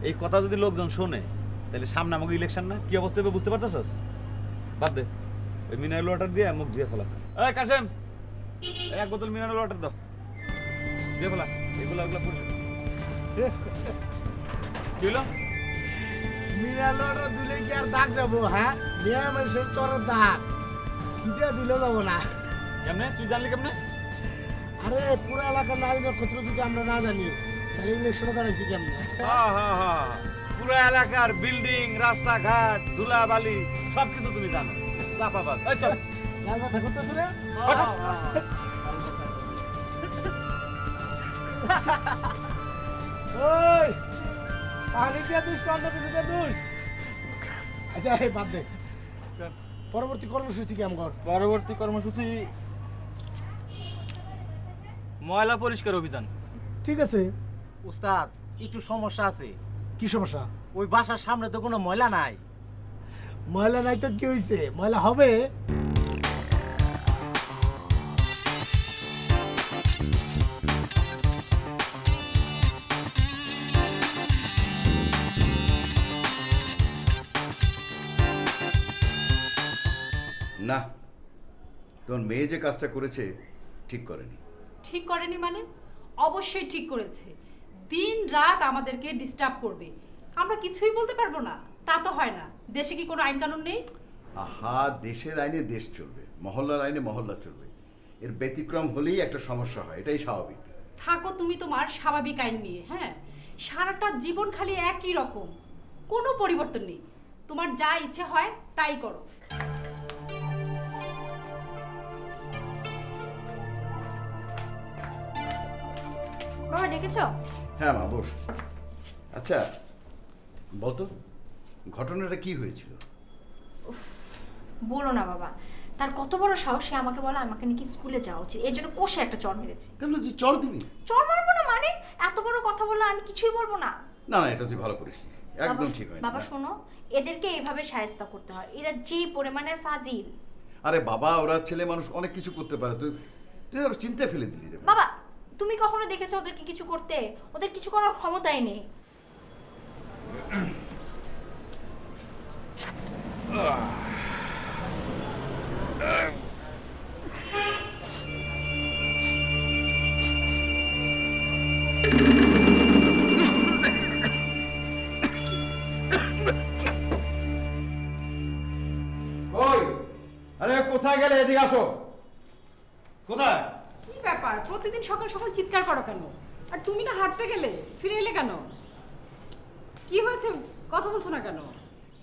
এই কথা যদি লোকজন শোনে তাহলে সামনে আমাকে ইলেকশন না, কি অবস্থা হবে বুঝতে পারতেছস? বাদ দে, ওই মিনারেল ওয়াটার দিয়ে মুখ ধুয়ে ফেলা। এই কাশেম, এক বোতল মিনারেল ওয়াটার দাও, দিয়ে ফেলা। এগুলো পরিষ্কার কি হলো? মিনারেল ওয়াটার দিলে কি আর দাগ যাবো? হ্যাঁ, মেয়ে মানুষের চরের দাগ কি দিয়ে দিলে যাবো না। কেমনে? তুই জানলি কেমনে? আরে পুরো এলাকার নারী নক্ষত্র যদি আমরা না জানি তাহলে ইলেকশনে দাঁড়াইছি কেমনে? পুরো এলাকার বিল্ডিং, রাস্তাঘাট, ধুলাবালি সবকিছু তুমি জানো। চাপাবাজ। এই চল, কার কথা করতেছ রে? ওই পানি দিয়ে দুষ, অন্য কিছু দিয়ে দুষ। আচ্ছা এই বাদ দে, পরবর্তী কর্মসূচি কেমন কর? পরবর্তী কর্মসূচি ময়লা পরিষ্কার অভিযান। ঠিক আছে উস্তাদ, একটু সমস্যা আছে। কি সমস্যা? ওই বাসার সামনে তো কোনো ময়লা নাই। ময়লা নাই তো কি হয়েছে, ময়লা হবে। না, তোর মেয়ে যে কাজটা করেছে ঠিক করেনি। ঠিক করেনি মানে? অবশ্যই ঠিক করেছে। দিন রাত আমাদেরকে ডিস্টার্ব করবে, আমরা কিছুই বলতে পারবো না, তা তো হয় না। দেশে কি কোনো আইন কানুন নেই? আহা, দেশের আইনে দেশ চলবে, মহল্লার আইনে মহল্লা চলবে। এর ব্যতিক্রম হলেই একটা সমস্যা হয়, এটাই স্বাভাবিক। থাকো তুমি তোমার স্বাভাবিক আইন নিয়ে। হ্যাঁ, সারাটা জীবন খালি একই রকম, কোনো পরিবর্তন নেই। তোমার যা ইচ্ছে হয় তাই করো। বাবা ডেকেছ? হ্যাঁ মা, বস। আচ্ছা বলতো, ঘটনাটা কি হয়েছিল? বলো না বাবা, তার কত বড় সাহস, সে আমাকে বলে আমাকে নাকি স্কুলে যাওয়া উচিত, এর জন্য কষে একটা চড় মেরেছে। তাহলে তুই চড় দিবি? চড় মারবো না মানে? এত বড় কথা বললো, আমি কিছুই বলবো না? না না, এটা তুই ভালো করিস, একদম ঠিক হয় না। বাবা শোনো, এদেরকে এইভাবে শায়েস্তা করতে হয়, এরা যে পরিমাণের ফাজিল। আরে বাবা, ওরা ছেলে মানুষ, অনেক কিছু করতে পারে। তুই তুই আর চিন্তায় ফেলে দিলি রে। বাবা তুমি কখনো দেখেছো ওদেরকে কিছু করতে? ওদের কিছু করার ক্ষমতাই নেই। কই আরে কোথায় গেলে? এদিকে আসো। কোথায়? কি ব্যাপার প্রতিদিন সকাল সকাল চিৎকার করো কেন? আর তুমি না হাঁটতে গেলে, ফিরে এলে কেন? কি হয়েছে, কথা বলছো না কেন?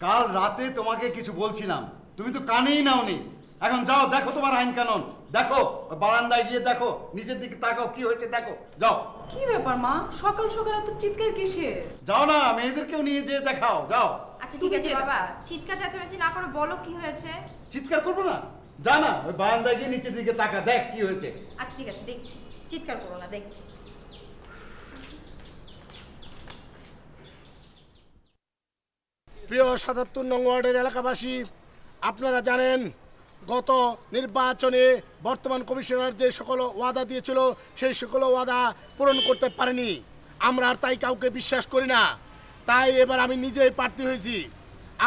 কাল রাতে তোমাকে কিছু বলছিলাম, তুমি তো কানেই নাওনি। এখন যাও, দেখো তোমার আইন কানুন দেখো, বারান্দায় গিয়ে দেখো, নিচের দিকে তাকাও, কি হয়েছে দেখো, যাও। কি ব্যাপার মা, সকাল সকাল এত চিৎকার কিসের? যাও না, মেয়েদেরকেও নিয়ে যেয়ে দেখাও, যাও। আচ্ছা ঠিক আছে বাবা, চিৎকার চেঁচামেচি না করে বলো কি হয়েছে। চিৎকার করবো না, যা না ওই বারান্দায় গিয়ে নিচের দিকে তাকা, দেখ কি হয়েছে। আচ্ছা ঠিক আছে, দেখছি। চিৎকার করো না, দেখছি। প্রিয় ৭৭ নং ওয়ার্ডের এলাকাবাসী, আপনারা জানেন গত নির্বাচনে বর্তমান কমিশনার যে সকল ওয়াদা দিয়েছিল সেই সকল ওয়াদা পূরণ করতে পারেনি। আমরা আর তাই কাউকে বিশ্বাস করি না, তাই এবার আমি নিজেই প্রার্থী হয়েছি।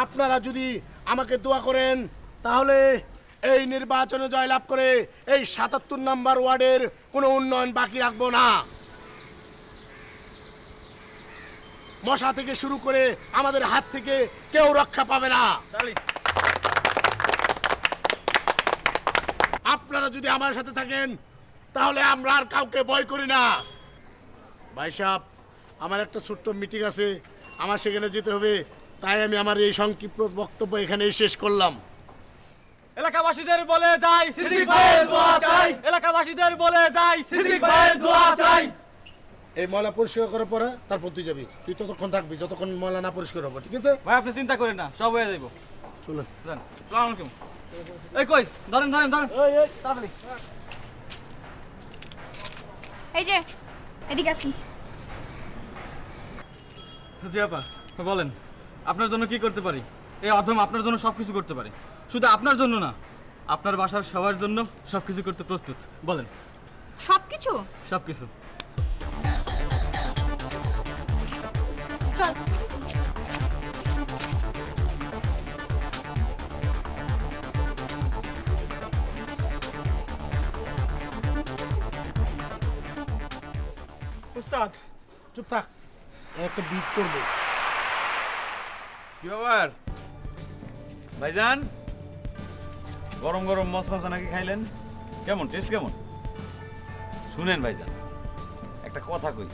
আপনারা যদি আমাকে দোয়া করেন তাহলে এই নির্বাচনে জয়লাভ করে এই ৭৭ নম্বর ওয়ার্ডের কোনো উন্নয়ন বাকি রাখবো না। মশা থেকে শুরু করে আমাদের হাত থেকে কেউ রক্ষা পাবে না। আপনারা যদি আমার সাথে থাকেন তাহলে আমরা আর কাউকে ভয় করি না। ভাই সাহেব, আমার একটা ছোট্ট মিটিং আছে, আমার সেখানে যেতে হবে, তাই আমি আমার এই সংক্ষিপ্ত বক্তব্য এখানেই শেষ করলাম। এলাকাবাসীদের বলে যাই সিদ্দিক ভাইয়ের দোয়া চাই। এলাকাবাসীদের বলে যাই সিদ্দিক ভাইয়ের দোয়া চাই। এই ময়লা পরিষ্কার করার পরে তারপর তুই যাবি, তুই ততক্ষণ থাকবি যতক্ষণ ময়লা না পরিষ্কার হবে, ঠিক আছে? ভাই আপনি চিন্তা করেন না, সব হয়ে যাইব। চলুন। আসসালামু আলাইকুম। এই কই ধরেন ধরেন ধরেন, এই তাড়াতাড়ি। এই যে এদিকে আসুন। জি আপা বলেন, আপনার জন্য কি করতে পারি? এই অধম আপনার জন্য সবকিছু করতে পারে, শুধু আপনার জন্য না, আপনার বাসার সবার জন্য সবকিছু করতে প্রস্তুত। বলেন। সবকিছু? সবকিছু। চল। উস্তাদ চুপ থাক, একটা বিট করবো। কি ব্যাপার ভাইজান, গরম গরম মশমশা নাকি খাইলেন? কেমন টেস্ট কেমন? শুনেন ভাইজান, একটা কথা কই,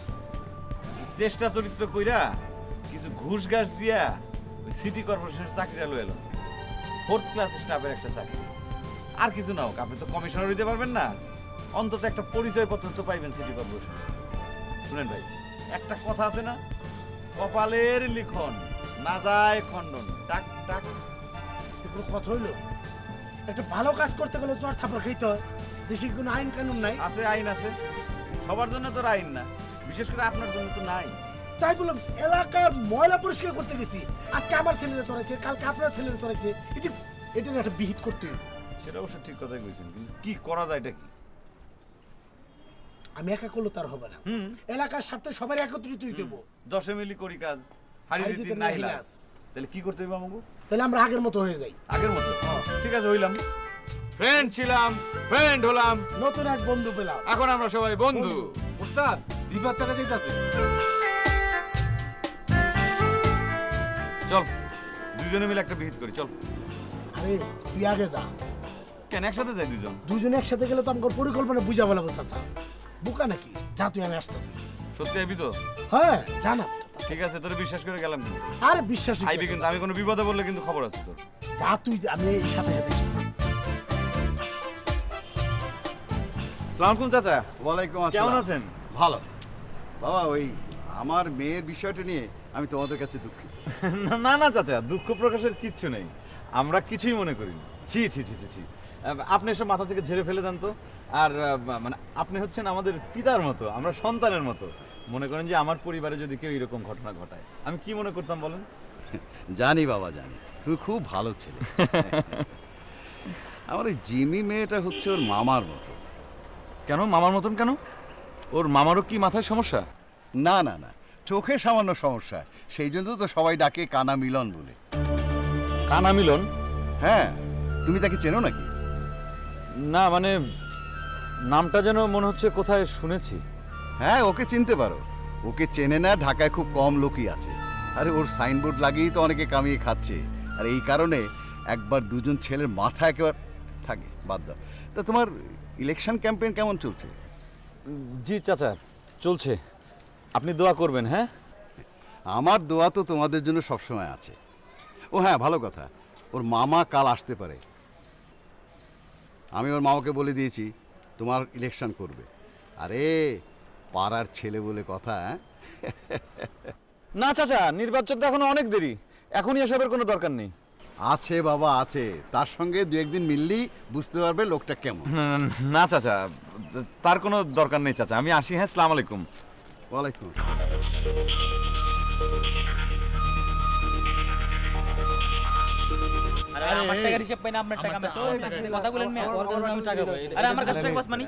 চেষ্টা চরিত্র কইরা কিছু ঘুষ ঘাস দিয়া ওই সিটি কর্পোরেশনের চাকরিটা লয়ে এলো, 4th ক্লাস স্টাফের একটা চাকরি। আর কিছু না হোক, আপনি তো কমিশনার হইতে পারবেন না, অন্তত একটা পরিচয়পত্র তো পাইবেন সিটি কর্পোরেশন। শুনেন ভাই, একটা কথা আছে না, কপালের লিখন না যায় খণ্ডন, টাক টাক। এগুলো কথা হইলো? একটা ভালো কাজ করতে গেলে চর থাপড় খাইতে হয়, দেশে কোনো আইন কানুন নাই? আছে, আইন আছে, সবার জন্য তো আইন না, বিশেষ করে আপনার জন্য তো নাই। তাই বললাম, এলাকার ময়লা পরিষ্কার করতে গেছি, আজকে আমার ছেলেরা চড়াইছে, কালকে আপনার ছেলেরা চড়াইছে, এটা একটা বিহিত করতে হবে। সেটা অবশ্য ঠিক কথাই কইছেন, কিন্তু কি করা যায় এটা কি? আমি একা করলে তার হবে না, এলাকার স্বার্থে সবার একত্রিত হইতে হবে। 10 মিলি করি কাজ, হারি জিতি নাই লাজ। তাহলে কি করতে হবে আমাকে? তাহলে আমরা আগের মতো হয়ে যাই। আগের মতো? ঠিক আছে, হইলাম। ফ্রেন্ড ছিলাম, ফ্রেন্ড হলাম, নতুন এক বন্ধু পেলাম, এখন আমরা সবাই বন্ধু। উস্তাদ বিপদ টাকা যাইতাছে। চল দুজনে মিলে একটা বিহিত করি, চল। আরে তুই আগে যা। কেন একসাথে যাই? দুজনে একসাথে গেলে তো আমার পরিকল্পনা বুঝা বলা চাচা, বুকা নাকি? যা তুই, আমি আসতেছি। সত্যি আইবি তো? হ্যাঁ জানা। ঠিক আছে, তোরে বিশ্বাস করে গেলাম। আরে বিশ্বাস আইবি, কিন্তু আমি কোনো বিপদে বললে কিন্তু খবর আছে তোর। যা তুই, আমি এই সাথে সাথে আসতেছি। আসসালামু আলাইকুম চাচা। ওয়ালাইকুম আসসালাম। কেমন আছেন? ভালো বাবা, ওই আমার মেয়ের বিষয়টা নিয়ে আমি তোমাদের কাছে দুঃখিত। না না চাচা, দুঃখ প্রকাশের কিচ্ছু নেই, আমরা কিছুই মনে করিনি। ছি ছি ছি ছি ছি, আপনি এসব মাথা থেকে ঝেড়ে ফেলে দেন তো। আর মানে আপনি হচ্ছেন আমাদের পিতার মতো, আমরা সন্তানের মতো। মনে করেন যে আমার পরিবারে যদি কেউ এরকম ঘটনা ঘটায়, আমি কি মনে করতাম বলেন? জানি বাবা, জানি তুই খুব ভালো ছেলে। আমার ওই জিমি মেয়েটা হচ্ছে ওর মামার মতো, কেন মামার মতন কেন? ওর মামারও কি মাথায় সমস্যা? না না না, চোখে সামান্য সমস্যা, সেই জন্য তো সবাই ডাকে কানা মিলন বলে। কানা মিলন? হ্যাঁ, তুমি তাকে চেনো নাকি? না মানে নামটা যেন মনে হচ্ছে কোথায় শুনেছি। হ্যাঁ, ওকে চিনতে পারো। ওকে চেনে না ঢাকায় খুব কম লোকই আছে। আরে ওর সাইনবোর্ড লাগিয়েই তো অনেকে কামিয়ে খাচ্ছে। আর এই কারণে একবার দুজন ছেলের মাথা একেবারে থাকে। বাদ দাও। তা তোমার ইলেকশন ক্যাম্পেইন কেমন চলছে? জি চাচা, চলছে। আপনি দোয়া করবেন। হ্যাঁ, আমার দোয়া তো তোমাদের জন্য সবসময় আছে। ও হ্যাঁ, ভালো কথা, ওর মামা কাল আসতে পারে। আমি ওর মামাকে বলে দিয়েছি তোমার ইলেকশন করবে। আরে পাড়ার ছেলে বলে কথা। হ্যাঁ না চাচা, নির্বাচন তো এখনো অনেক দেরি, এখনই এসবের কোনো দরকার নেই। আছে বাবা, আছে। তার সঙ্গে দু একদিন মিললেই বুঝতে পারবে লোকটা কেমন। না চাচা, তার কোনো দরকার নেই চাচা, আমি আসি। হ্যাঁ, আসসালামু আলাইকুম। ওয়ালাইকুম। আরে আমার টাকার হিসাব পাই না, আপনার টাকা আমি তো কথা বলেন মিয়া। আমি টাকা পাই। আরে আমার কাছে টাকা বাস মানি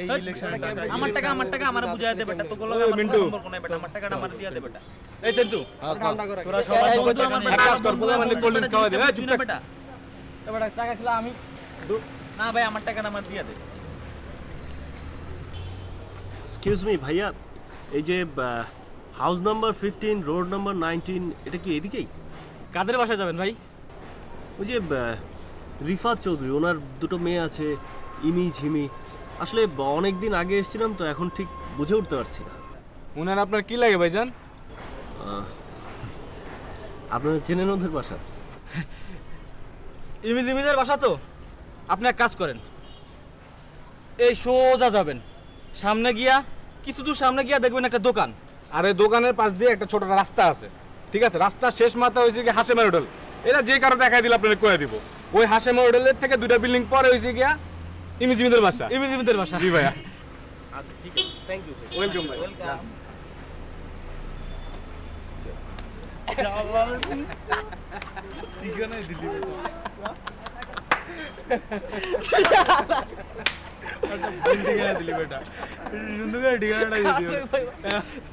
এই ইলেকশন আমার টাকা আমার বুঝায় দে বেটা। তো গুলো আমার নম্বর কোন বেটা, আমার টাকাটা আমার দিয়া দে বেটা। এই সেন্টু তোরা সবাই এক কাজ কর, প্রধান মানে কোল্ড ড্রিঙ্কস খাওয়া দে। এই চুপ বেটা, এ বেটা টাকা খেলা আমি না ভাই, আমার টাকাটা আমার দিয়া দে। এক্সকিউজ মি ভাইয়া, এই যে হাউস নাম্বার 15 রোড নাম্বার 19 এটা কি এদিকেই? কাদের বাসায় যাবেন ভাই? ওই যে রিফাত চৌধুরী, ওনার দুটো মেয়ে আছে, ইমি ঝিমি। আসলে অনেক দিন আগে এসেছিলাম তো এখন ঠিক বুঝে উঠতে পারছি না। উনার আপনার কি লাগে ভাইজান? আপনারা চেনেন ওদের বাসা? ইমিজিমিদের বাসা তো। আপনি এক কাজ করেন, এই সোজা যাবেন, সামনে গিয়া কিছু দূর সামনে গিয়া দেখবেন একটা দোকান। আর এই দোকানের পাশ দিয়ে একটা ছোট রাস্তা আছে, ঠিক আছে? রাস্তার শেষ মাথা হয়েছে কি হাসেমের হোটেল। এটা যে কারো দেখাই দিলে আপনাকে কয়ে দিব। ওই হাসেমের হোটেলের থেকে 2টা বিল্ডিং পরে হয়েছে গিয়া ইমিজিমিদের বাসা। ইমিজিমিদের বাসা। জি ভাইয়া। আচ্ছা ঠিক আছে, থ্যাংক ইউ। ওয়েলকাম ভাই। ঠিকানা দিলি বেটা।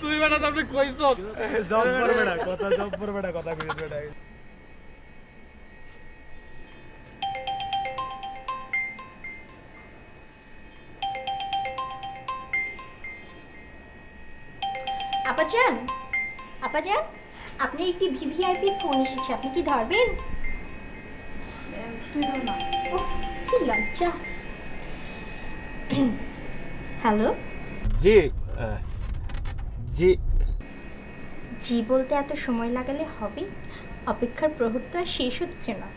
তুই বেটা তো আপনি কইছ জব করে বেটা, কথা জব করে বেটা, কথা কইছ বেটা। আপাজান, আপাজান, আপনি একটি ভিভিআইপি ফোন এসেছে, আপনি কি ধরবেন? তুই ধর না। কি লজ্জা। হ্যালো জি জি জি বলতে এত সময় লাগালে হবে? অপেক্ষার প্রহরটা শেষ হচ্ছে না।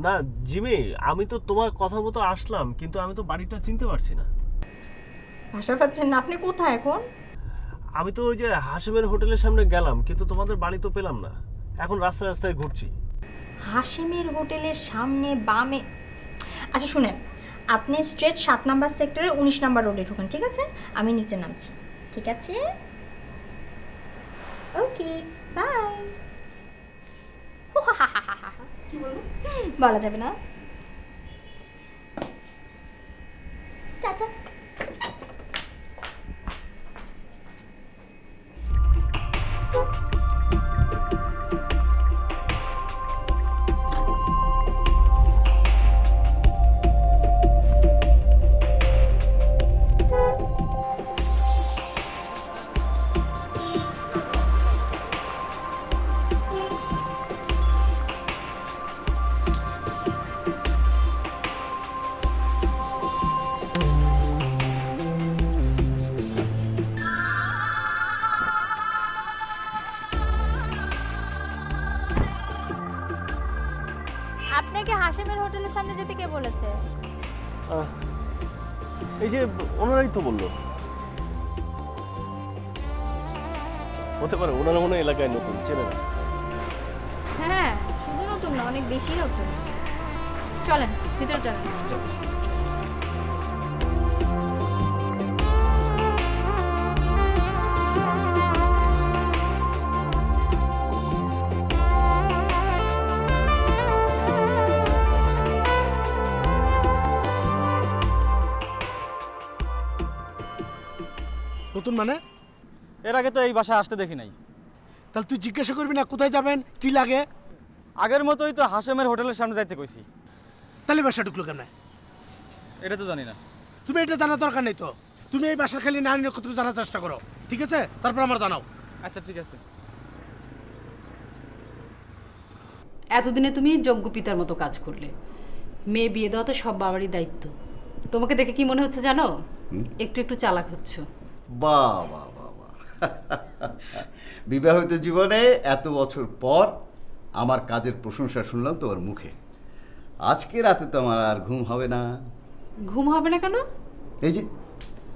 না জিমি, আমি তো তোমার কথা মতো আসলাম, কিন্তু আমি তো বাড়িটা চিনতে পারছি না। ভাষা পাচ্ছেন না? আপনি কোথায় এখন? আমি তো ওই যে হাসেমের হোটেলের সামনে গেলাম, কিন্তু তোমাদের বাড়ি তো পেলাম না। এখন রাস্তায় রাস্তায় ঘুরছি। হাসেমের হোটেলের সামনে বামে? আচ্ছা শুনেন, আপনি স্ট্রেট 7 নাম্বার সেক্টরে 19 নাম্বার রোডে ঢুকেন, ঠিক আছে? আমি নিচে নামছি, ঠিক আছে? ওকে, বাই। কি বলবো বলা যাবে না। টাটা। আপনাকে হাসেমের হোটেলের সামনে যেতে কে বলেছে? এই যে ওনারাই তো বললো। হতে পারে ওনারা মনে হয় এলাকায় নতুন, চেনে না। হ্যাঁ, শুধু নতুন না, অনেক বেশি নতুন। চলেন ভিতরে চলেন। নতুন মানে? এর আগে তো এই বাসায় আসতে দেখি নাই। তাহলে তুই জিজ্ঞাসা করবি না কোথায় যাবেন, কি লাগে? আগের মতোই তো হাশেমের হোটেলের সামনে যাইতে কইছি। তাহলে বাসা ঢুকলো কেন? এটা তো জানি না। তুমি এটা জানার দরকার নেই তো। তুমি এই বাসার খালি নারী নক্ষত্র জানার চেষ্টা করো, ঠিক আছে? তারপর আমার জানাও। আচ্ছা ঠিক আছে। এতদিনে তুমি যোগ্য পিতার মতো কাজ করলে। মেয়ে বিয়ে দেওয়া তো সব বাবারই দায়িত্ব। তোমাকে দেখে কি মনে হচ্ছে জানো? একটু একটু চালাক হচ্ছ। বাহ বাহ বাহ বাহ। বিবাহিত জীবনে এত বছর পর আমার কাজের প্রশংসা শুনলাম তোমার মুখে। আজকে রাতে তো আমার আর ঘুম হবে না। ঘুম হবে না কেন? এই যে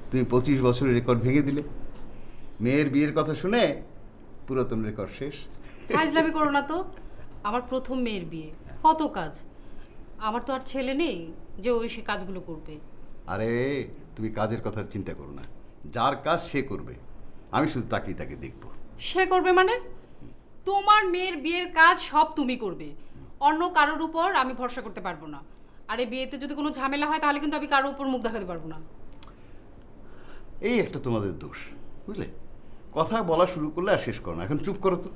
তুমি 25 বছরের রেকর্ড ভেঙে দিলে। মেয়ের বিয়ের কথা শুনে পুরাতন রেকর্ড শেষ। ফাজলামি করো না তো। আমার প্রথম মেয়ের বিয়ে, কত কাজ। আমার তো আর ছেলে নেই যে ওই সে কাজগুলো করবে। আরে তুমি কাজের কথা চিন্তা করো না, যার কাজ সে করবে, আমি শুধু তাকিয়ে তাকে দেখব। সে করবে মানে? তোমার মেয়ের বিয়ের কাজ সব তুমি করবে, অন্য কারোর উপর আমি ভরসা করতে পারবো না। আর এই বিয়েতে যদি কোনো ঝামেলা হয় তাহলে কিন্তু আমি কারোর উপর মুখ দেখাতে পারবো না। এই একটা তোমাদের দোষ, বুঝলে? কথা বলা শুরু করলে আর শেষ করো না। এখন চুপ করো তো।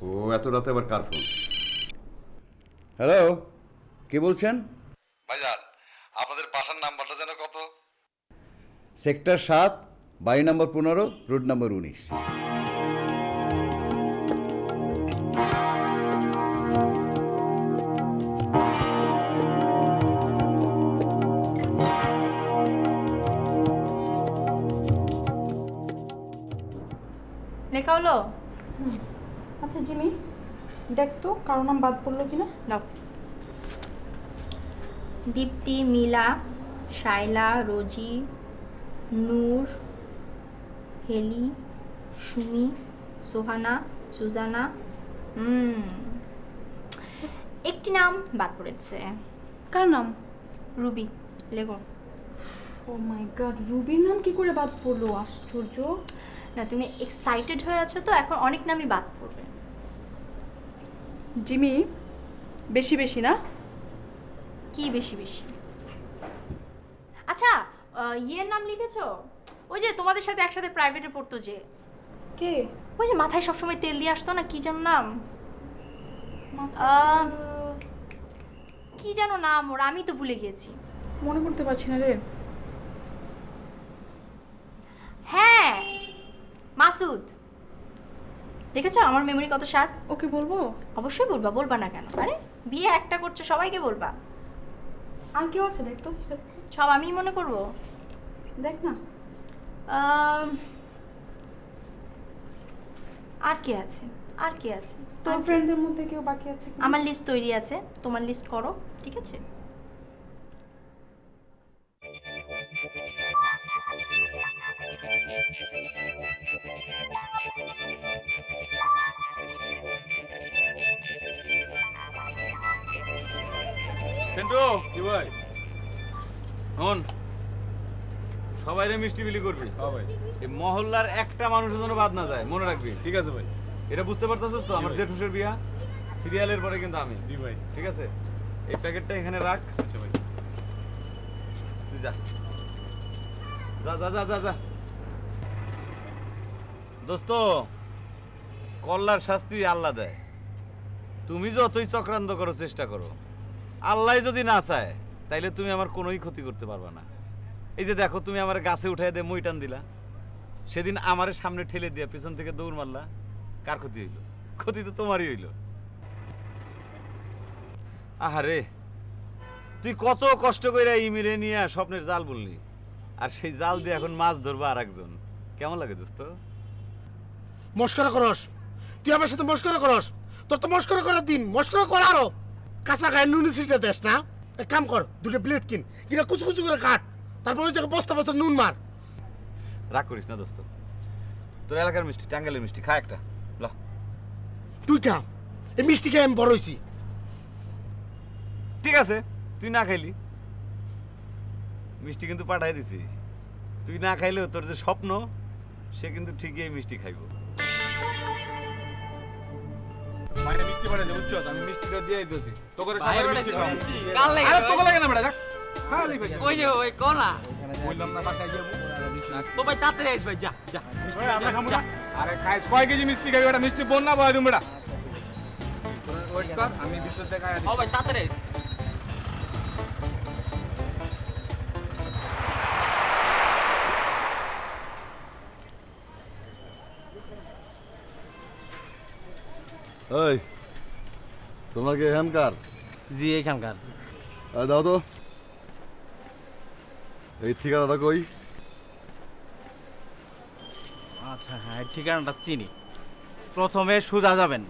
ও এত রাতে আবার কার ফোন? হ্যালো, কে বলছেন? ভাইজান, আপনাদের বাসার নাম্বারটা যেন কত? সেক্টর 7, বাড়ি নম্বর 15, রোড নম্বর 19। লেখা হলো? আচ্ছা জিমি, দেখ তো কারো নাম বাদ পড়লো কিনা। দাও। দীপ্তি, মিলা, শাইলা, রোজি, নূর, হেলি, সুমি, সোহানা, সুজানা। একটি নাম বাদ পড়েছে। কার নাম? রুবি। লেখো। ও মাই গড, রুবির নাম কি করে বাদ পড়লো? আশ্চর্য। না, তুমি এক্সাইটেড হয়ে আছো তো, এখন অনেক নামই বাদ পড়বে। জিমি, বেশি বেশি না? কি বেশি বেশি? আচ্ছা, ইয়ের নাম লিখেছো? ওই যে তোমাদের সাথে একসাথে প্রাইভেটে পড়তো যে। কে? ওই যে মাথায় সবসময় তেল দিয়ে আসতো না, কি যেন নাম? কি যেন নাম ওর, আমি তো ভুলে গিয়েছি। মনে করতে পারছি না রে। হ্যাঁ, মাসুদ। দেখেছো আমার মেমোরি কত শার্প? ওকে বলবো? অবশ্যই বলবা, বলবা না কেন? আরে বিয়ে একটা করছো, সবাইকে বলবা। আর কেউ আছে দেখ তো? সব আমি মনে করবো? দেখ না। আর কে আছে? আর কে আছে? তোর ফ্রেন্ডদের মধ্যে কেউ বাকি আছে? আমার লিস্ট তৈরি আছে, তোমার লিস্ট করো, ঠিক আছে? সেন্টু, কি ভাই? হন সবাইরে মিষ্টি বিলি করবি। হ্যাঁ ভাই। এই মহল্লার একটা মানুষের জন্য বাদ না যায়, মনে রাখবি। ঠিক আছে ভাই। এটা বুঝতে পারতেছিস তো? আমার জেঠুসের বিয়া সিরিয়ালের পরে কিন্তু আমি। জি ভাই। ঠিক আছে, এই প্যাকেটটা এখানে রাখ। আচ্ছা ভাই। তুই যা যা যা যা যা যা। দোস্ত, কল্লার শাস্তি আল্লাহ দেয়। তুমি যতই চক্রান্ত করো, চেষ্টা করো, আল্লাহ যদি না চায় তাইলে তুমি আমার কোনোই ক্ষতি করতে পারবা না। এই যে দেখো, তুমি আমার গাছে উঠাই দিয়ে মই টান দিলা, সেদিন আমার সামনে ঠেলে দিয়া পিছন থেকে দৌড় মারলা, কার ক্ষতি হইল? ক্ষতি তো তোমারই হইল। আহারে, তুই কত কষ্ট করে ইমিরে নিয়ে স্বপ্নের জাল বললি, আর সেই জাল দিয়ে এখন মাছ ধরবা আর একজন। কেমন লাগে দোস্ত? মস্করা করস তুই আমার সাথে? মস্করা করস? তোর তো মস্করা করার দিন। মস্করা কর আরো। কাঁচা গায়ে নুন সিটে দেশ না? এক কাম কর, দুটো প্লেট কিনা কুচু কুচু করে কাট, তারপর ওই জায়গায় বস্তা বস্তা নুন মার। রাগ করিস না দোস্ত, তোর এলাকার মিষ্টি, টাঙ্গাইলের মিষ্টি, খা একটা। ল তুই খা, এই মিষ্টি খেয়ে আমি বড় হইছি। ঠিক আছে, তুই না খাইলি, মিষ্টি কিন্তু পাঠাই দিছি। তুই না খাইলেও তোর যে স্বপ্ন, সে কিন্তু ঠিকই এই মিষ্টি খাইব। মাইনে মিষ্টি পাঠাই দে, বুঝছো? আমি মিষ্টিটা দিয়ে দিতেছি। তোকে ভাই সবাই ওটা মিষ্টি খাওয়াবো। মিষ্টি কাল লাগে। আরে তোকে লাগে না বেটা, যা। খালি ভাই। ওই যে ওই কোনা বললাম না বাসায় যাবো। তো ভাই তাড়াতাড়ি আইস ভাই, যা যা ওই, আমরা খাবো না। আরে খাইস কয় কেজি মিষ্টি খাবি? এটা মিষ্টি বোন না বয় তুমি বেটা। ওয়েট কর, আমি ভিতর থেকে আয়া ও দিচ্ছি। ভাই তাড়াতাড়ি আইস। এই তোমরা কি এখানকার? জি এইখানকার। দাও তো এই ঠিকানাটা কই? আচ্ছা হ্যাঁ, এই ঠিকানাটা চিনি। প্রথমে সোজা যাবেন,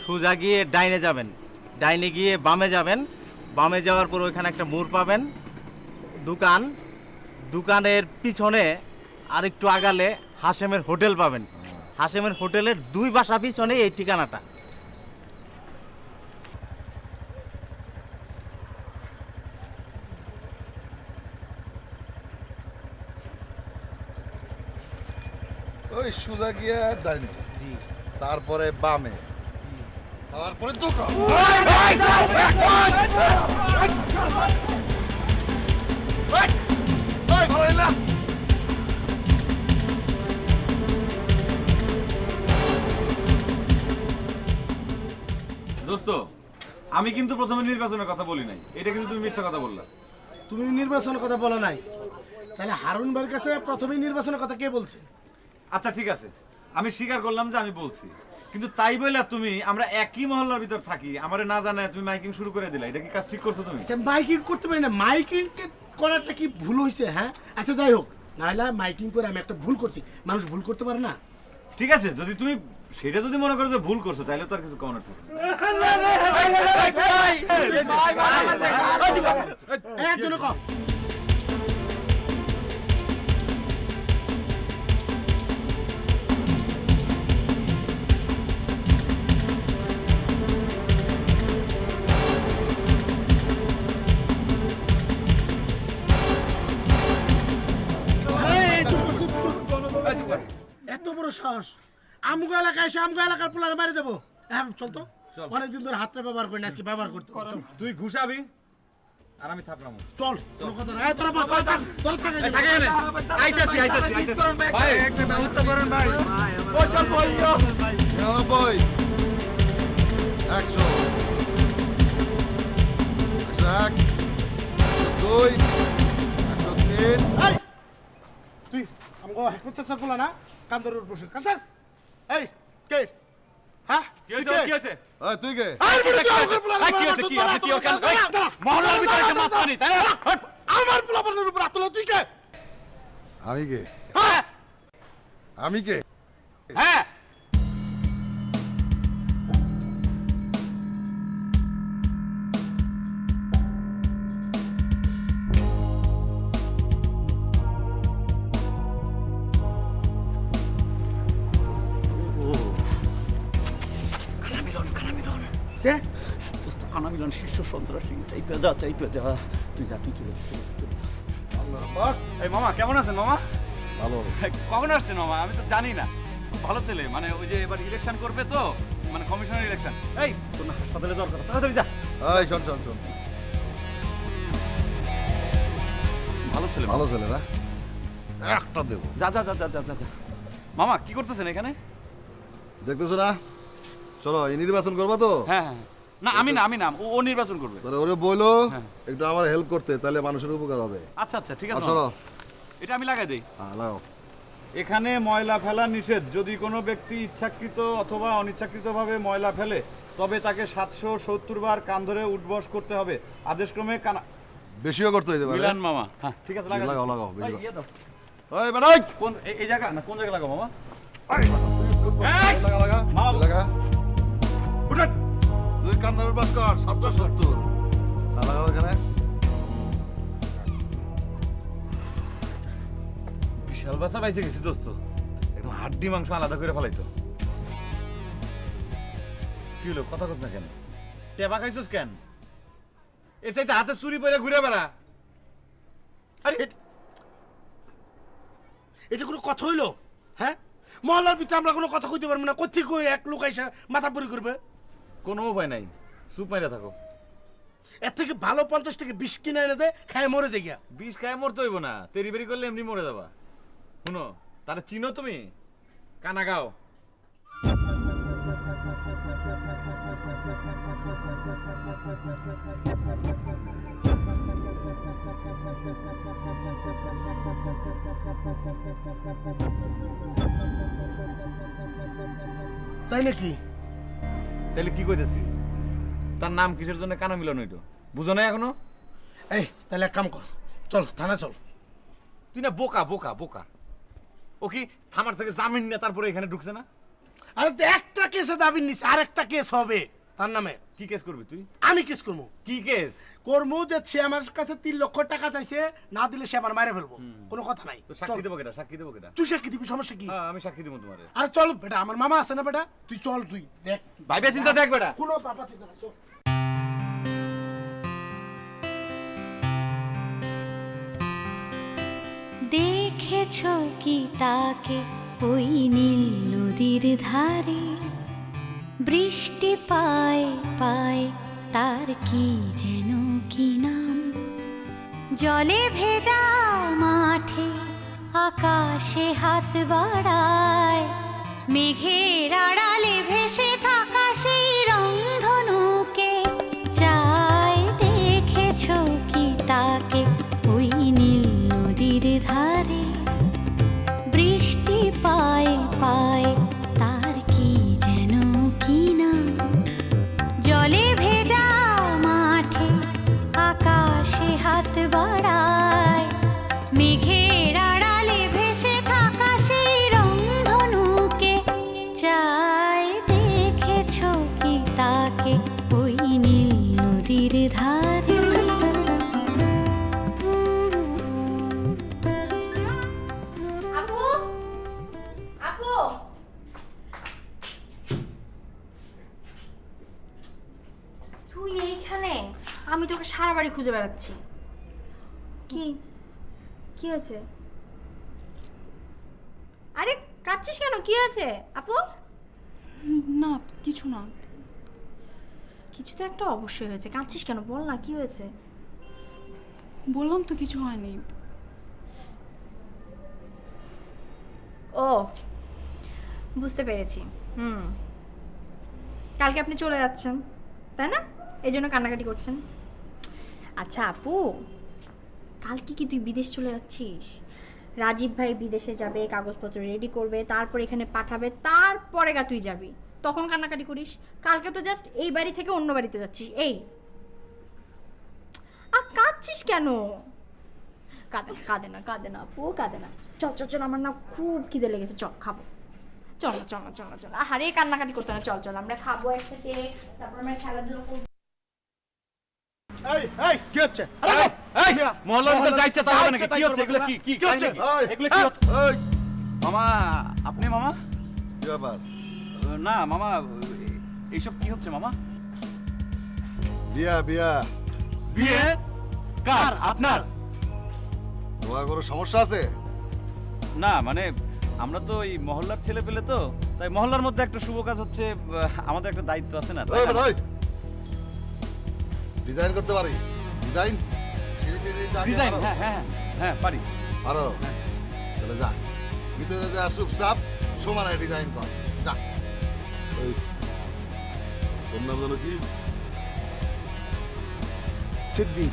সোজা গিয়ে ডাইনে যাবেন, ডাইনে গিয়ে বামে যাবেন, বামে যাওয়ার পর ওইখানে একটা মোড় পাবেন, দোকান, দোকানের পিছনে আরেকটু আগালে হাশেমের হোটেল পাবেন। হাশেমের হোটেলের 2 বাসা পিছনে এই ঠিকানাটা। ওই সোজা গিয়ে ডাইনে, তারপরে বামে, তারপরে দোকান। দোস্ত, আমি কিন্তু প্রথমে নির্বাচনের কথা বলি নাই, এটা কিন্তু তুমি মিথ্যা কথা বললা। তুমি নির্বাচনের কথা বলো নাই, তাহলে হারুন ভাইয়ের কাছে প্রথমেই নির্বাচনের কথা কে বলছে? আচ্ছা ঠিক আছে, আমি স্বীকার করলাম যে আমি বলছি, কিন্তু তাই বললা তুমি আমরা একই মহল্লার ভিতর থাকি, আমারে না জানায় তুমি মাইকিং শুরু করে দিলা, এটা কি কাজ ঠিক করছো তুমি? আচ্ছা মাইকিং করতে পারি না, মাইকিং করাটা কি ভুল হয়েছে? হ্যাঁ আচ্ছা যাই হোক, নাহলে মাইকিং করে আমি একটা ভুল করছি, মানুষ ভুল করতে পারে না। ঠিক আছে, যদি তুমি সেটা যদি মনে করো যে ভুল করছো তাহলে তো আর কিছু কমানোর থাকে না। একজনে কম এত বড় সাহস, আমগো এলাকায় এসে আমগো এলাকার পোলারে মারি দেবো? হ্যাঁ চল তো, অনেকদিন ধরে হাতটা ব্যবহার করি না, আজকে ব্যবহার করতে হবে। চল। তুই ঘুষাবি আর আমি থাপড়ামো। চল, কোনো কথা না। এই তোরা বাপ, তোরা থাক। আইতাছি ভাই একটা ব্যবস্থা করেন ভাই। ও চল ভাই, 99 100 101 102 103। এই তুই আমগো হচ্ছে স্যার পোলা না, কান্দরের বসে কান্দর। এই কে? হ্যাঁ কি হইছে? কি হইছে? এই তুই কে? কি হইছে? কি আপনি কি ওখানে মহল্লার ভিতরে একটা মাস্তানি, তাই না? আমার পোলাপানের উপর আতলা, তুই কে? আমি কে? হ্যাঁ আমি কে? হ্যাঁ কে? দোস্ত কানা মিলন শীর্ষ সন্ত্রাসী, চাইপে যা তুই যা, তুই চলে এই মামা কেমন আছেন মামা? ভালো। কখন আসছেন মামা? আমি তো জানি না। খুব ভালো ছেলে, মানে ওই যে এবার ইলেকশন করবে তো, মানে কমিশনের ইলেকশন। এই তোর না হাসপাতালে দরকার, তাড়াতাড়ি যা। এই শোন শোন শোন, ভালো ছেলে, ভালো ছেলে না, একটা দেবো। যা যা যা যা যা যা। মামা কি করতেছেন এখানে? দেখতেছো না, চলো এই নির্বাচন করবা তো? হ্যাঁ হ্যাঁ, না আমি না, ও নির্বাচন করবে। তাহলে ওরে বলো একটু আমার হেল্প করতে, তাহলে মানুষের উপকার হবে। আচ্ছা আচ্ছা ঠিক আছে, চলো এটা আমি লাগাই দেই। হ্যাঁ লাগাও। এখানে ময়লা ফেলা নিষেধ। যদি কোনো ব্যক্তি ইচ্ছাকৃত অথবা অনিচ্ছাকৃতভাবে ময়লা ফেলে তবে তাকে 770 বার কান ধরে উঠবস করতে হবে। আদেশক্রমে কানা বেশিও করতে হইতে পারে। মিলান মামা। হ্যাঁ ঠিক আছে, লাগাও লাগাও লাগাও বেশি। ইয়ে দাও। ওই বানাই কোন এই জায়গা না, কোন জায়গা লাগাও মামা? লাগা লাগা মামা লাগা। উঠেন। তুই কান ধরে বাস কর 770 না, লাগাও এখানে। বিশাল বাসা পাইছে গেছি দোস্ত, একদম হাড্ডি মাংস আলাদা করে ফেলাইতো। কি হলো, কথা কস না কেন? টেবা খাইছস কেন? এর চাইতে হাতে চুরি পরে ঘুরে বেড়া। আরে এটা কোনো কথা হইলো? হ্যাঁ মহল্লার ভিতরে আমরা কোনো কথা কইতে পারবো না, কোথেকে কই এক লোক এসে মাথা পরি করবে? কোনো উপায় নাই, চুপ মাইরা থাকো। এর থেকে ভালো 50 টাকা বিষ কিনে এনে দে, খায় মরে যাই গিয়া। বিষ খায় মরতে হইব না, তেরি বেরি করলে এমনি মরে যাবা। শুনো, তারে চিনো তুমি? কানাগাঁও। তাই নাকি? তাহলে কি কইতেছি? তার নাম কিসের জন্য কানা মিলন হইতো? বুঝো না এখনো? এই তাহলে এক কাম কর, চল থানা চল। তুই না বোকা বোকা বোকা। ও কি থামার থেকে জামিন নিয়ে তারপরে এখানে ঢুকছে না? আরে তো একটা কেসে জামিন নিছে, আর একটা কেস হবে তার নামে। কি কেস করবি তুই? আমি কেস করবো। কি কেস করবো? যে সে আমার কাছে 3 লক্ষ টাকা চাইছে, না দিলে সে আমার মারে ফেলবো, কোনো কথা নাই। তো সাক্ষী দেবো কেটা? সাক্ষী দেবো কেটা? তুই সাক্ষী দিবি, সমস্যা কি? হ্যাঁ আমি সাক্ষী দেবো তোমারে। আরে চল বেটা, আমার মামা আছে না বেটা, তুই চল, তুই দেখ। ভাইবে চিন্তা দেখ বেটা। কোনো বাবা চিন্তা নাই, চল। দেখেছো কি তাকে ওই নীল নদীর ধারে, বৃষ্টি পায় পায় তার কি যেন কি নাম, জলে ভেজা মাঠে আকাশে হাত বাড়ায়, মেঘের আড়ালে ভেসে থাকা সেই রংধনুকে চায়। দেখেছো কি তাকে ওই নীল নদীর ধারে, বৃষ্টি পায় পায় তার কি যেন কি নাম, জলে ভেজা মাঠে আকাশে হাত বাড়ায়, মেঘের আড়ালে ভেসে থাকা সেই রংধনুকে চায়। দেখেছো কি তাকে ওই নীল নদীর ধারে। আপু, আপু, তুই এইখানে? আমি তোকে সারা বাড়ি খুঁজে বেড়াচ্ছি। কি কি হয়েছে? আরে কাঁদছিস কেন? কি হয়েছে আপু? না কিছু না। কিছু তো একটা অবশ্যই হয়েছে, কাঁদছিস কেন? বল না কি হয়েছে। বললাম তো কিছু হয়নি। ও বুঝতে পেরেছি। কালকে আপনি চলে যাচ্ছেন তাই না? এই জন্য কান্নাকাটি করছেন। আচ্ছা আপু, কালকে কি তুই বিদেশ চলে যাচ্ছিস? রাজীব ভাই বিদেশে যাবে, কাগজপত্র রেডি করবে, তারপর এখানে পাঠাবে, তারপরে তুই যাবি, তখন কান্নাকাটি করিস। কালকে তো জাস্ট এই বাড়ি থেকে অন্য বাড়িতে যাচ্ছিস। এই কাঁদছিস কেন? কাঁদে না কাঁদে না আপু, কাঁদে না। চল চল চল, আমার না খুব খিদে লেগেছে, চল খাবো। চল না চল না চল না চল, আরে কান্নাকাটি করতে না, চল চল আমরা খাবো একসাথে, তারপর আমরা খেলাধুলো করবো। এই এই কি হচ্ছে? এই মহল্লার ভিতর যাইছে তা হবে নাকি? কি হচ্ছে এগুলো? কি কি হচ্ছে? এগুলো কি হচ্ছে? এই মামা, আপনি মামা? কি ব্যাপার? না মামা, এইসব কি হচ্ছে মামা? বিয়া বিয়া বিয়ে? কার? আপনার? তোমার কোনো সমস্যা আছে? না মানে আমরা তো এই মহল্লার ছেলে পেলে তো, তাই মহল্লার মধ্যে একটা শুভ কাজ হচ্ছে, আমাদের একটা দায়িত্ব আছে না? ডিজাইন করতে পারি? Design design? হ্যাঁ হ্যাঁ হ্যাঁ পারি। পারো? তাহলে যা ভিতরে যা, চুপচাপ সমানে ডিজাইন কর, যা। ওই তোর নাম জানো কি? সিদ্দিক।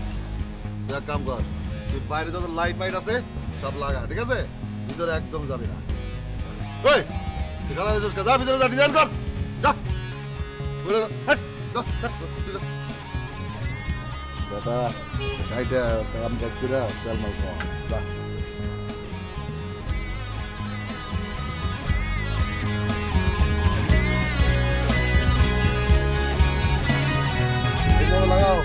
যা কাম কর, তুই বাইরে যত লাইট মাইট আছে সব লাগা, ঠিক আছে? ভিতরে একদম যাবি না। ওই তুই খেলা দিছিস, যা ভিতরে যা, ডিজাইন কর, যা। বেটা কাইটা কাম কাজ করে তেল মাল খাওয়া, যা। লাগাও।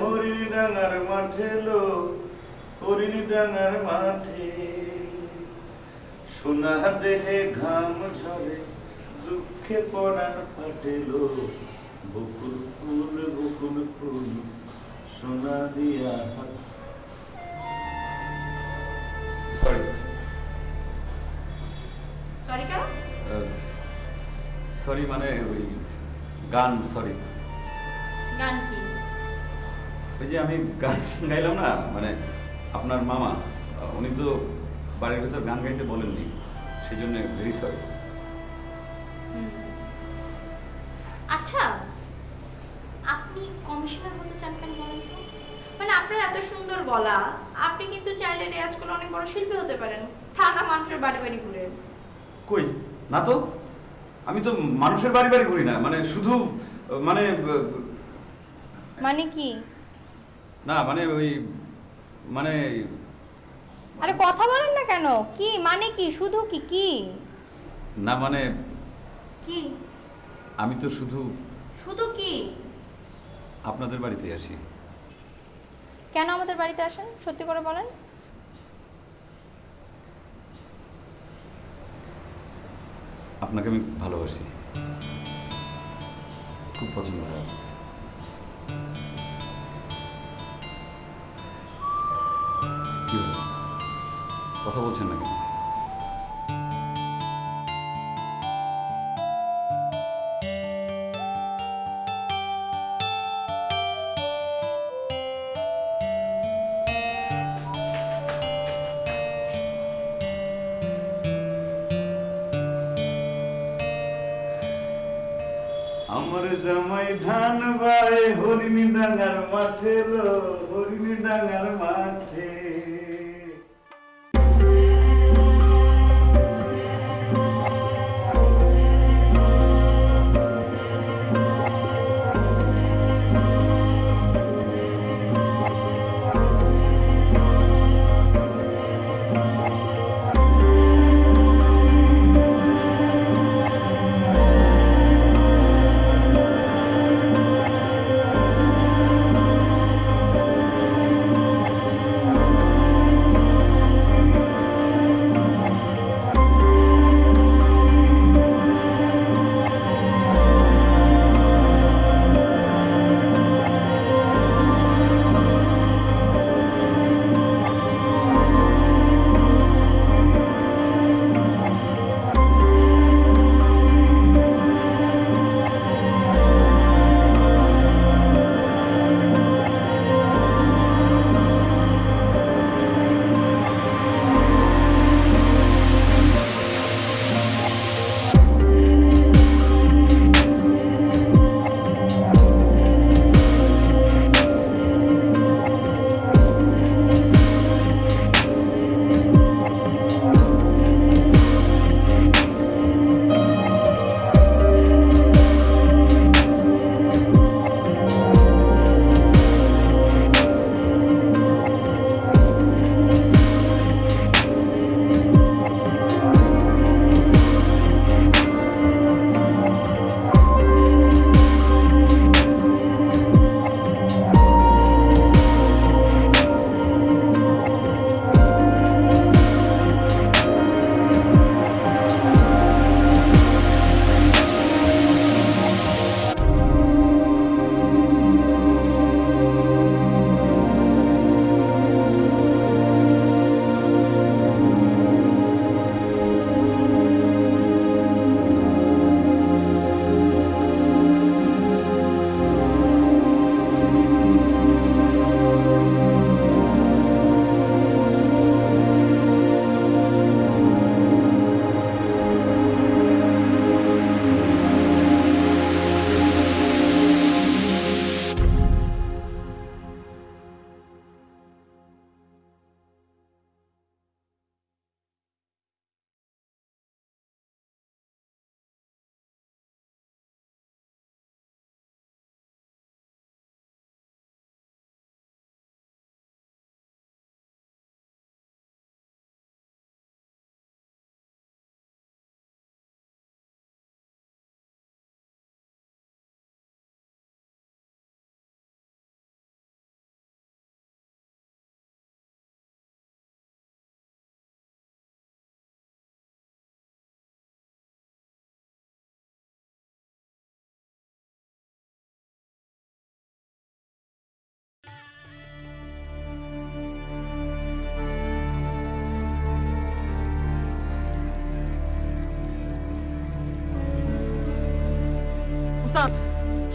হরিণাঙ্গার মাঠে লো, হরিণাঙ্গার মাঠে সোনা দেহে ঘাম ঝরে, দুঃখে পড়ার ফাটেলো, বকুল ফুল সোনা দিয়া হাত। সরি সরি মানে ওই গান, সরি। গান কি? ওই যে আমি গান গাইলাম না, মানে আপনার মামা উনি তো বাড়ির ভেতর গান গাইতে বলেননি, সেই জন্য ভেরি সরি। আচ্ছা, আপনি কমিশনার হতে চান কেন বলেন তো? মানে আপনার এত সুন্দর গলা, আপনি কিন্তু চাইলে রেয়াজ করলে অনেক বড় শিল্পী হতে পারেন, থানা মানুষের বাড়ি বাড়ি ঘুরে। কই না তো, আমি তো মানুষের বাড়ি বাড়ি ঘুরি না, মানে শুধু মানে মানে কি? না মানে ওই মানে আরে কথা বলেন না কেন? কি মানে কি? শুধু কি কি? না মানে কি? আমি তো শুধু শুধু কি? আপনাদের বাড়িতে আসি। কেন আমাদের বাড়িতে আসেন সত্যি করে বলেন। আপনাকে আমি ভালোবাসি, খুব পছন্দ হয়। কি হলো, কথা বলছেন না কেন? আমার জামাই ধান বাড়ে হরিণী ডাঙ্গার মাঠে লো, হরিণী ডাঙ্গার মাঠে।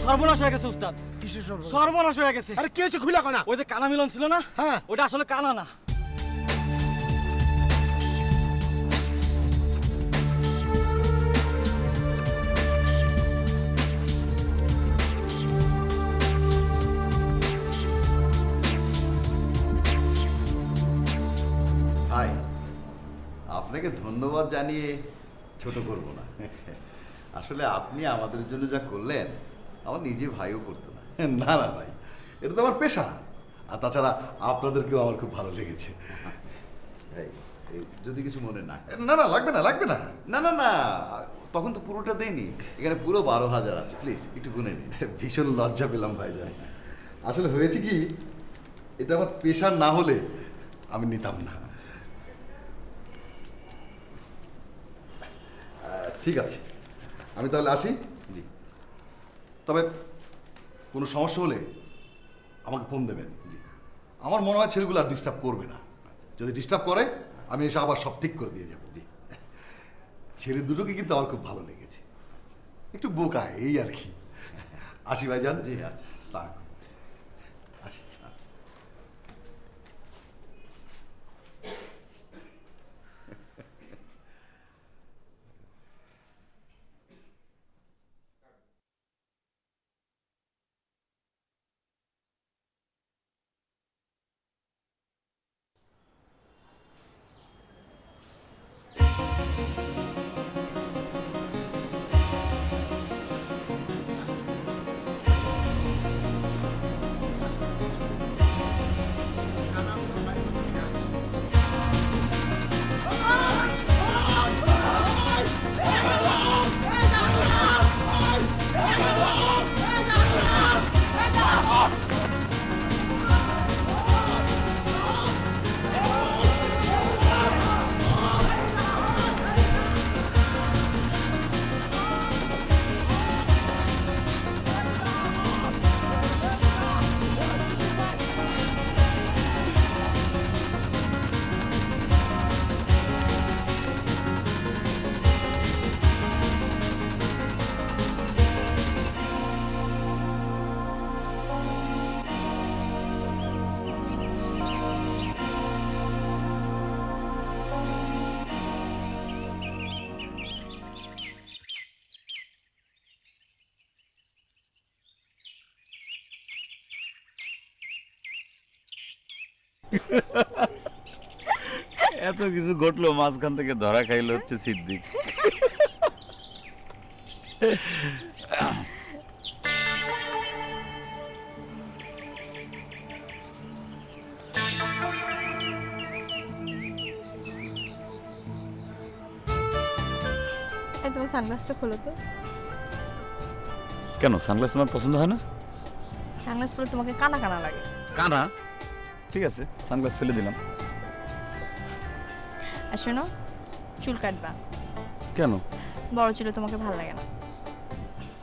সর্বনাশ হয়ে গেছে উস্তাদ। কিসের সর্বনাশ হয়ে গেছে। আরে কি হয়েছে খুলে কোনা? ওই যে কানা মিলন ছিল না, হ্যাঁ ওটা আসলে কানা না। ভাই আপনাকে ধন্যবাদ জানিয়ে ছোট করব না। আসলে আপনি আমাদের জন্য যা করলেন আমার নিজে ভাইও করতো না। না না ভাই, এটা তো আমার পেশা। আর তাছাড়া আপনাদেরকেও আমার খুব ভালো লেগেছে। এই যদি কিছু মনে না, না না লাগবে না, লাগবে না, না না না, তখন তো পুরোটা দেয়নি, এখানে পুরো 12,000 আছে, প্লিজ একটু গুনে নিন। ভীষণ লজ্জা পেলাম ভাইজান। আসলে হয়েছে কি, এটা আমার পেশা না হলে আমি নিতাম না। ঠিক আছে, আমি তাহলে আসি। জি, তবে কোনো সমস্যা হলে আমাকে ফোন দেবেন। জি, আমার মনে হয় ছেলেগুলো আর ডিস্টার্ব করবে না। যদি ডিস্টার্ব করে আমি এসে আবার সব ঠিক করে দিয়ে যাবো। জি, ছেলে দুটোকে কিন্তু আমার খুব ভালো লেগেছে, একটু বোকা এই আর কি। আসি ভাইজান। জি আচ্ছা, সালাম। আসি। এত কিছু ঘটলো, মাঝখান থেকে ধরা খাইলো হচ্ছে সিদ্দিক। তোমার সানগ্লাসটা খোলো তো। কেন, সানগ্লাস তোমার পছন্দ হয় না? সানগ্লাস পরে তোমাকে কানা কানা লাগে। কানা? ঠিক আছে, সানগ্লাস ফেলে দিলাম। আর শোনো, চুল কাটবা। কেন? বড় চুলে তোমাকে ভালো লাগে না।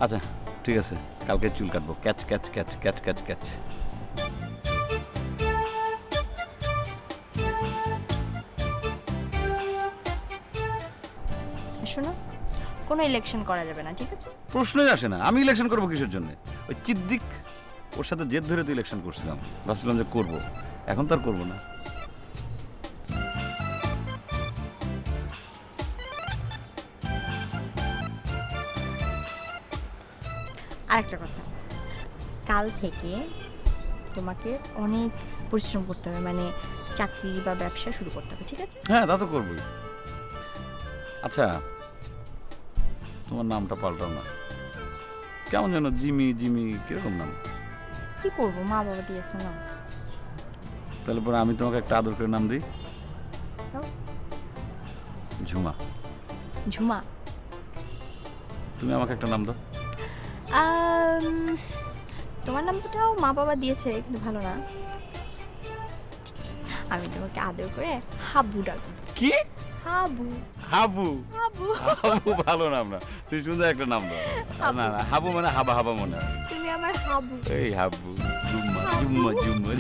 আচ্ছা ঠিক আছে, কালকে চুল কাটবো। Catch catch catch catch catch catch. শোনো, কোনো ইলেকশন করা যাবে না, ঠিক আছে? প্রশ্নই আসে না, আমি ইলেকশন করবো কিসের জন্য? ওই চিদ্দিক, ওর সাথে জেদ ধরে তো ইলেকশন করছিলাম, ভাবছিলাম যে করবো, এখন তো আর করবো না। আরেকটা কথা, কাল থেকে তোমাকে অনেক পরিশ্রম করতে হবে, মানে চাকরি বা ব্যবসা শুরু করতে হবে, ঠিক আছে? হ্যাঁ, তা তো করবোই। আচ্ছা, তোমার নামটা পাল্টাও না, কেমন যেন জিমি জিমি, কিরকম নাম? কি করবো, মা বাবা দিয়েছে না। তাহলে পরে আমি তোমাকে একটা আদর করে নাম দিই। ঝুমা। ঝুমা? তুমি আমাকে একটা নাম দাও। তোমার নামটাও মা বাবা দিয়েছে, কিন্তু ভালো না। আমি তোমাকে আদর করে হাবু ডাকবো। কি? হাবু। হাবু? হাবু। হাবু ভালো নাম না, তুই সুন্দর একটা নাম দাও। না না, হাবু মানে হাবা হাবা মনে হয়। তুমি আমার হাবু। এই হাবু, জুম্মা জুম্মা জুম্মা।